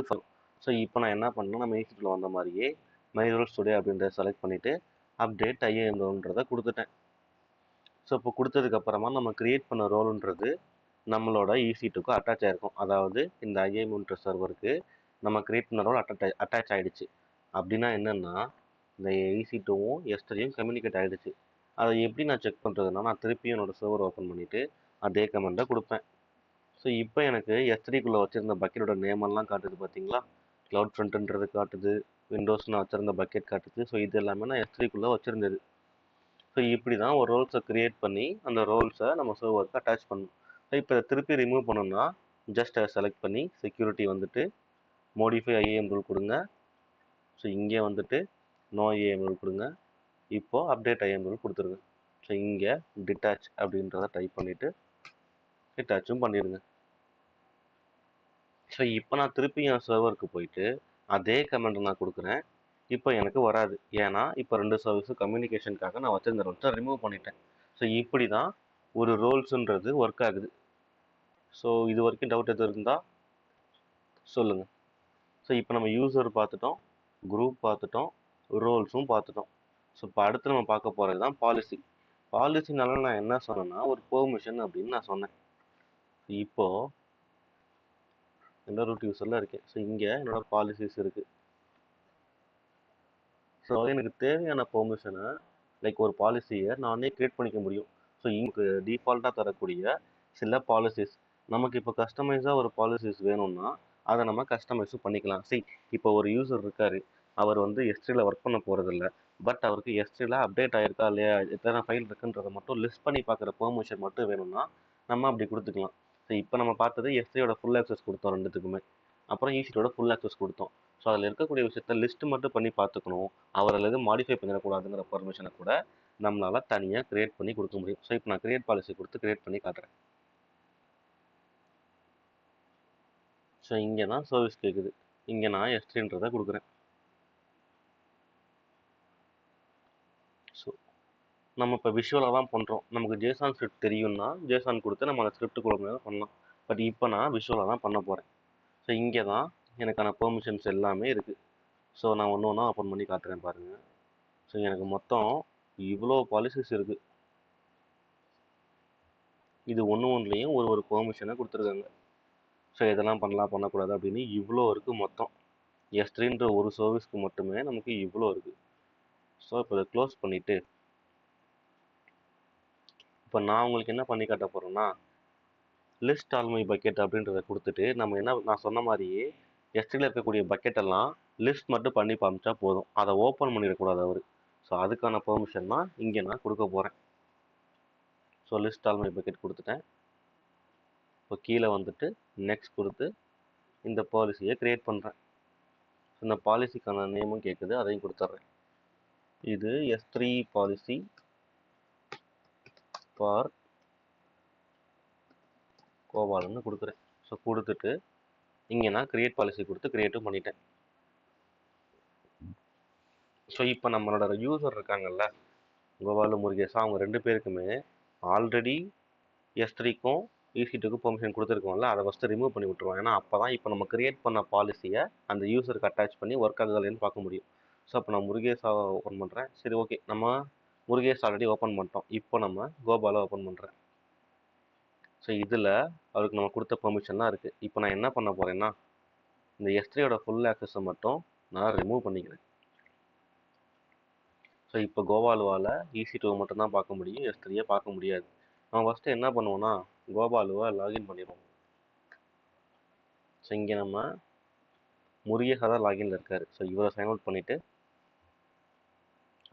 ஸோ இப்போ நான் என்ன பண்ணேன், நம்ம EC2ல வந்த மாதிரியே மை ரோல்ஸ் டுடே அப்படின்றத செலக்ட் பண்ணிவிட்டு அப்டேட் IAM ரோல்ன்றதை கொடுத்துட்டேன். ஸோ இப்போ கொடுத்ததுக்கப்புறமா நம்ம கிரியேட் பண்ண ரோலுன்றது நம்மளோட EC2க்கு அட்டாச் ஆயிருக்கும். அதாவது இந்த IAM சர்வருக்கு நம்ம கிரியேட் பண்ண ரோல் அட்டாச் ஆயிடுச்சு. அப்படின்னா என்னன்னா இந்த EC2வும் S3யும் கம்யூனிகேட் ஆயிடுச்சு. அதை எப்படி நான் செக் பண்ணுறதுன்னா, நான் திருப்பியும் என்னோட சர்வர் ஓப்பன் பண்ணிவிட்டு அதே கமெண்ட்டை கொடுப்பேன். ஸோ இப்போ எனக்கு S3க்குள்ளே வச்சுருந்த பக்கெட்டோட நேமெல்லாம் காட்டுது பார்த்தீங்களா? க்ளவுட் ஃப்ரண்ட்ன்றது காட்டுது, விண்டோஸ் நான் வச்சுருந்த பக்கெட் காட்டுது. ஸோ இது எல்லாமே நான் S3க்குள்ளே வச்சுருந்தது. ஸோ இப்படி தான் ஒரு ரோல்ஸை க்ரியேட் பண்ணி அந்த ரோல்ஸை நம்ம சர்வருக்கு அட்டாச் பண்ணணும். ஸோ இப்போ இதை திருப்பி ரிமூவ் பண்ணணும்னா ஜஸ்ட் அதை செலக்ட் பண்ணி செக்யூரிட்டி வந்துட்டு மோடிஃபை ஐஏஎம் ரூல் கொடுங்க. ஸோ இங்கே வந்துட்டு நோ ஐஏஎம் ரூல் கொடுங்க. இப்போது அப்டேட் ஐஏஎம் ரூல் கொடுத்துருங்க. ஸோ இங்கே டிட்டாச் அப்படின்றத டைப் பண்ணிவிட்டு டிட்டாச்சும் பண்ணிடுங்க. ஸோ இப்போ நான் திருப்பி என் சர்வருக்கு போயிட்டு அதே கமெண்ட் நான் கொடுக்குறேன். இப்போ எனக்கு வராது. ஏன்னா இப்போ 2 சர்வீஸும் கம்யூனிகேஷனுக்காக நான் வச்சிருந்த ரோல்ஸை ரிமூவ் பண்ணிட்டேன். ஸோ இப்படி தான் ஒரு ரோல்ஸுன்றது ஒர்க் ஆகுது. ஸோ இது வரைக்கும் டவுட் எதுவும் இருந்தால் சொல்லுங்கள். ஸோ இப்போ நம்ம யூசர் பார்த்துட்டோம், குரூப் பார்த்துட்டோம், ரோல்ஸும் பார்த்துட்டோம். ஸோ இப்போ அடுத்து நம்ம பார்க்க போகிறது தான் பாலிசி. பாலிசினால நான் என்ன சொன்னேன்னா ஒரு பெர்மிஷன் அப்படின்னு நான் சொன்னேன். இப்போது என்னோட ரூட் யூசரில் இருக்கேன். ஸோ இங்கே என்னோட பாலிசிஸ் இருக்குது. ஸோ எனக்கு தேவையான பெர்மிஷனை லைக் ஒரு பாலிசியை நானே க்ரியேட் பண்ணிக்க முடியும். ஸோ இங்கே டிஃபால்ட்டாக தரக்கூடிய சில பாலிசிஸ் நமக்கு இப்போ கஸ்டமைஸாக ஒரு பாலிசிஸ் வேணும்னா அதை நம்ம கஸ்டமைஸும் பண்ணிக்கலாம். இப்போ ஒரு யூசர் இருக்கார், அவர் வந்து S3ல ஒர்க் பண்ண போகிறதில்ல. பட் அவருக்கு S3ல அப்டேட் ஆகிருக்கா இல்லையா, எத்தனை ஃபைல் இருக்குன்றதை மட்டும் லிஸ்ட் பண்ணி பார்க்குற பெர்மிஷன் மட்டும் வேணும்னா நம்ம அப்படி கொடுத்துக்கலாம். ஸோ இப்போ நம்ம பார்த்தது S3யோட ஃபுல் ஆக்சஸ் கொடுத்தோம் ரெண்டுத்துக்குமே. அப்புறம் EC2யோட ஃபுல் ஆக்சஸ் கொடுத்தோம். ஸோ அதில் இருக்கக்கூடிய விஷயத்த லிஸ்ட் மட்டும் பண்ணி பார்த்துக்கணும், அவரில் எதுவும் மாடிஃபை பண்ணிடக்கூடாதுங்கிற பர்மிஷனை கூட நம்மளால் தனியாக க்ரியேட் பண்ணி கொடுக்க முடியும். ஸோ இப்போ நான் க்ரியேட் பாலிசி கொடுத்து க்ரியேட் பண்ணி காட்டுறேன். ஸோ இங்கே தான் சர்வீஸ் கேட்குது. இங்கே நான் S3ன்றதை கொடுக்குறேன். ஸோ நம்ம இப்போ விஷுவலாக தான் பண்ணுறோம். நமக்கு ஜேசான் ஸ்கிரிப்ட் தெரியும்னா ஜேசான் கொடுத்து நம்ம அந்த ஸ்கிரிப்டுக்குள்ள பண்ணலாம். பட் இப்போ நான் விஷுவலாக தான் பண்ண போகிறேன். ஸோ இங்கே தான் எனக்கான பெர்மிஷன்ஸ் எல்லாமே இருக்குது. ஸோ நான் ஒன்று ஒன்றா ஓப்பன் பண்ணி காட்டுறேன் பாருங்கள். ஸோ எனக்கு மொத்தம் இவ்வளோ பாலிசிஸ் இருக்குது. இது ஒன்றுலேயும் ஒரு பெர்மிஷனை கொடுத்துருக்காங்க. ஸோ இதெல்லாம் பண்ணலாம் பண்ணக்கூடாது அப்படின்னு இவ்வளோ இருக்குது மொத்தம். S3ன்ற ஒரு சர்வீஸ்க்கு மட்டுமே நமக்கு இவ்வளோ இருக்குது. ஸோ இப்போ இதை க்ளோஸ் பண்ணிவிட்டு இப்போ நான் உங்களுக்கு என்ன பண்ணி காட்ட போகிறேன்னா லிஸ்ட் ஆல் மை பக்கெட் அப்படின்றத கொடுத்துட்டு நம்ம என்ன நான் சொன்ன மாதிரியே S3ல இருக்கக்கூடிய பக்கெட்டெல்லாம் லிஸ்ட் மட்டும் பண்ணி காமிச்சா போதும், அதை ஓப்பன் பண்ணிடக்கூடாது அவர். ஸோ அதுக்கான பெர்மிஷன் தான் இங்கே நான் கொடுக்க போகிறேன். So list all my bucket கொடுத்துட்டேன். இப்போ கீழே வந்துட்டு நெக்ஸ்ட் கொடுத்து இந்த பாலிசியை க்ரியேட் பண்ணுறேன். இந்த பாலிசிக்கான நேமும் கேட்குது, அதையும் கொடுத்துட்றேன். இது S3 பாலிசி ஃபார் கோபால்னு கொடுக்குறேன். ஸோ கொடுத்துட்டு இங்கே நான் க்ரியேட் பாலிசி கொடுத்து க்ரியேட்டும் பண்ணிட்டேன். ஸோ இப்போ நம்மளோட யூசர் இருக்காங்கல்ல, கோபாலு முருகேஷா, அவங்க 2 பேருக்குமே ஆல்ரெடி S3க்கும் EC2க்கும் பெர்மிஷன் கொடுத்துருக்கோம்ல, அதை ஃபஸ்ட்டு ரிமூவ் பண்ணி விட்ருவோம். ஏன்னா அப்போ தான் இப்போ நம்ம க்ரியேட் பண்ண பாலிசியை அந்த யூசருக்கு அட்டாச் பண்ணி ஒர்க் ஆகுதுன்னு பார்க்க முடியும். ஸோ அப்போ நான் முருகேஷா ஓப்பன் பண்ணுறேன். சரி, ஓகே, நம்ம முருகேஷ் ஆல்ரெடி ஓப்பன் பண்ணிட்டோம். இப்போ நம்ம கோபாலை ஓப்பன் பண்ணுறேன். ஸோ இதில் அவருக்கு நம்ம கொடுத்த பெர்மிஷன்லாம் இருக்குது. இப்போ நான் என்ன பண்ண போகிறேன்னா இந்த S3யோட ஃபுல் ஆக்சஸை மட்டும் நான் ரிமூவ் பண்ணிக்கிறேன். ஸோ இப்போ கோபாலுவால் EC2 மட்டும்தான் பார்க்க முடியும், S3யை பார்க்க முடியாது. நம்ம ஃபஸ்ட்டு என்ன பண்ணுவோன்னா கோபாலுவை லாகின் பண்ணிடுவோம். ஸோ இங்கே நம்ம முருகேஷா தான் லாகின்ல இருக்கார். ஸோ இவரை சைன் அவுட் பண்ணிவிட்டு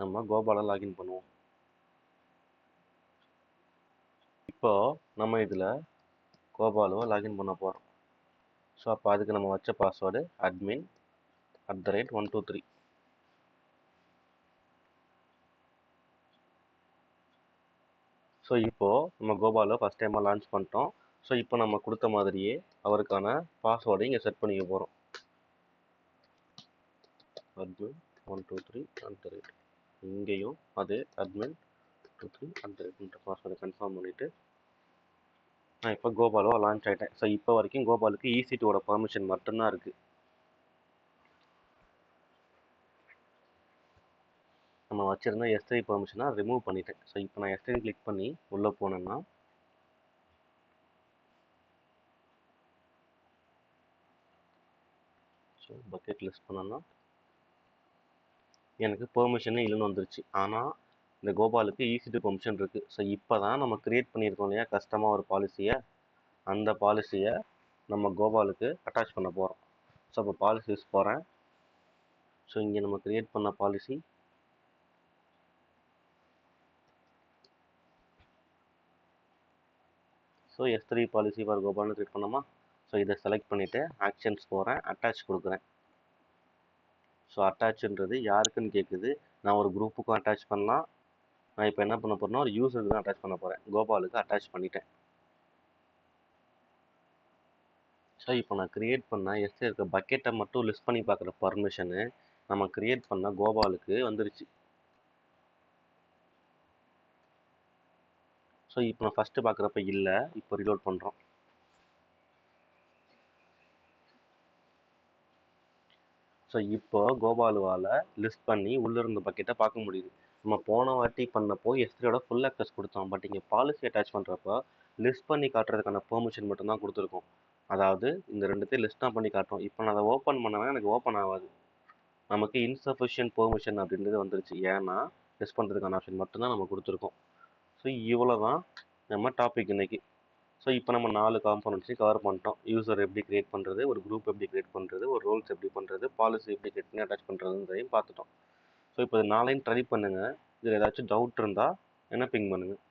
நம்ம கோபாலை லாகின் பண்ணுவோம். இப்போ நம்ம இதில் கோபாலுவை லாகின் பண்ண போகிறோம். ஸோ அப்போ அதுக்கு நம்ம வச்ச பாஸ்வேர்டு admin@123. ஸோ இப்போது நம்ம கோபாலை ஃபஸ்ட் டைமாக லான்ச் பண்ணிட்டோம். ஸோ இப்போ நம்ம கொடுத்த மாதிரியே அவருக்கான பாஸ்வேர்டை இங்கே செட் பண்ணிக்க போகிறோம். admin123@. இங்கேயும் அதே admin23@. பாஸ்வேர்டை கன்ஃபார்ம் பண்ணிவிட்டு நான் இப்போ கோபாலுவா லான்ச் ஆகிட்டேன். ஸோ இப்போ வரைக்கும் கோபாலுக்கு EC2வோட பர்மிஷன் மட்டும்தான் இருக்குது. நம்ம வச்சுருந்த S3 பர்மிஷனாக ரிமூவ் பண்ணிட்டேன். ஸோ இப்போ நான் S3 கிளிக் பண்ணி உள்ளே போனேன்னா ஸோ பக்கெட் லிஸ்ட் பண்ணோன்னா எனக்கு பெர்மிஷனே இல்லைன்னு வந்துருச்சு. ஆனால் இந்த கோபாலுக்கு EC2 பெர்மிஷன் இருக்குது. ஸோ இப்போ தான் நம்ம க்ரியேட் பண்ணியிருக்கோம் இல்லையா கஸ்டமாக ஒரு பாலிசியை, அந்த பாலிசியை நம்ம கோபாலுக்கு அட்டாச் பண்ண போகிறோம். ஸோ அப்போ பாலிசிஸ் போகிறேன். ஸோ இங்கே நம்ம க்ரியேட் பண்ண policy so S3 policy for கோபால்னு க்ரியேட் பண்ணோமா. ஸோ இதை செலக்ட் பண்ணிவிட்டு ஆக்ஷன்ஸ் போகிறேன், அட்டாச் கொடுக்குறேன். ஸோ அட்டாச்சுன்றது யாருக்குன்னு கேட்குது. நான் ஒரு குரூப்புக்கும் அட்டாச் பண்ணலாம். நான் இப்போ என்ன பண்ண போகிறேன்னா ஒரு யூசருக்கு தான் அட்டாச் பண்ண போகிறேன். கோபாலுக்கு அட்டாச் பண்ணிட்டேன். ஸோ இப்போ நான் க்ரியேட் பண்ண எஸ்ல இருக்க பக்கெட்டை மட்டும் லிஸ்ட் பண்ணி பார்க்குற பர்மிஷனு நம்ம க்ரியேட் பண்ண கோபாலுக்கு வந்துருச்சு. ஸோ இப்போ நான் ஃபஸ்ட்டு பார்க்குறப்ப இல்லை, இப்போ ரிலோட் பண்ணுறோம். ஸோ இப்போ கோபாலுவால் லிஸ்ட் பண்ணி உள்ளே இருந்த பக்கெட்டை பார்க்க முடியுது. நம்ம போன வாட்டி பண்ணப்போ S3யோட ஃபுல் ஆக்சஸ் கொடுத்தோம். பட் இங்கே பாலிசி அட்டாச் பண்ணுறப்போ லிஸ்ட் பண்ணி காட்டுறதுக்கான பெர்மிஷன் மட்டும்தான் கொடுத்துருக்கோம். அதாவது இந்த ரெண்டுத்தையும் லிஸ்ட் தான் பண்ணி காட்டுறோம். இப்போ நான் அதை ஓப்பன் பண்ணவேன், எனக்கு ஓப்பன் ஆகாது. நமக்கு இன்சஃபிஷியன்ட் பெர்மிஷன் அப்படின்றது வந்துருச்சு. ஏன்னா லிஸ்ட் பண்ணுறதுக்கான ஆப்ஷன் மட்டும்தான் நம்ம கொடுத்துருக்கோம். ஸோ இவ்வளோ தான் நம்ம டாபிக் இன்னைக்கு. ஸோ இப்போ நம்ம 4 காம்பனன்ட்ஸையும் கவர் பண்ணிட்டோம். யூசர் எப்படி கிரியேட் பண்ணுறது, ஒரு குரூப் எப்படி கிரியேட் பண்ணுறது, ஒரு ரோல்ஸ் எப்படி பண்ணுறது, பாலிசி எப்படி கிரியேட் பண்ணி அட்டாச் பண்ணுறதுன்றதையும் பார்த்துட்டோம். ஸோ இப்போ இது 4ஐயும் ட்ரை பண்ணுங்கள். இதில் ஏதாச்சும் டவுட் இருந்தால் என்ன பிங் பண்ணுங்கள்.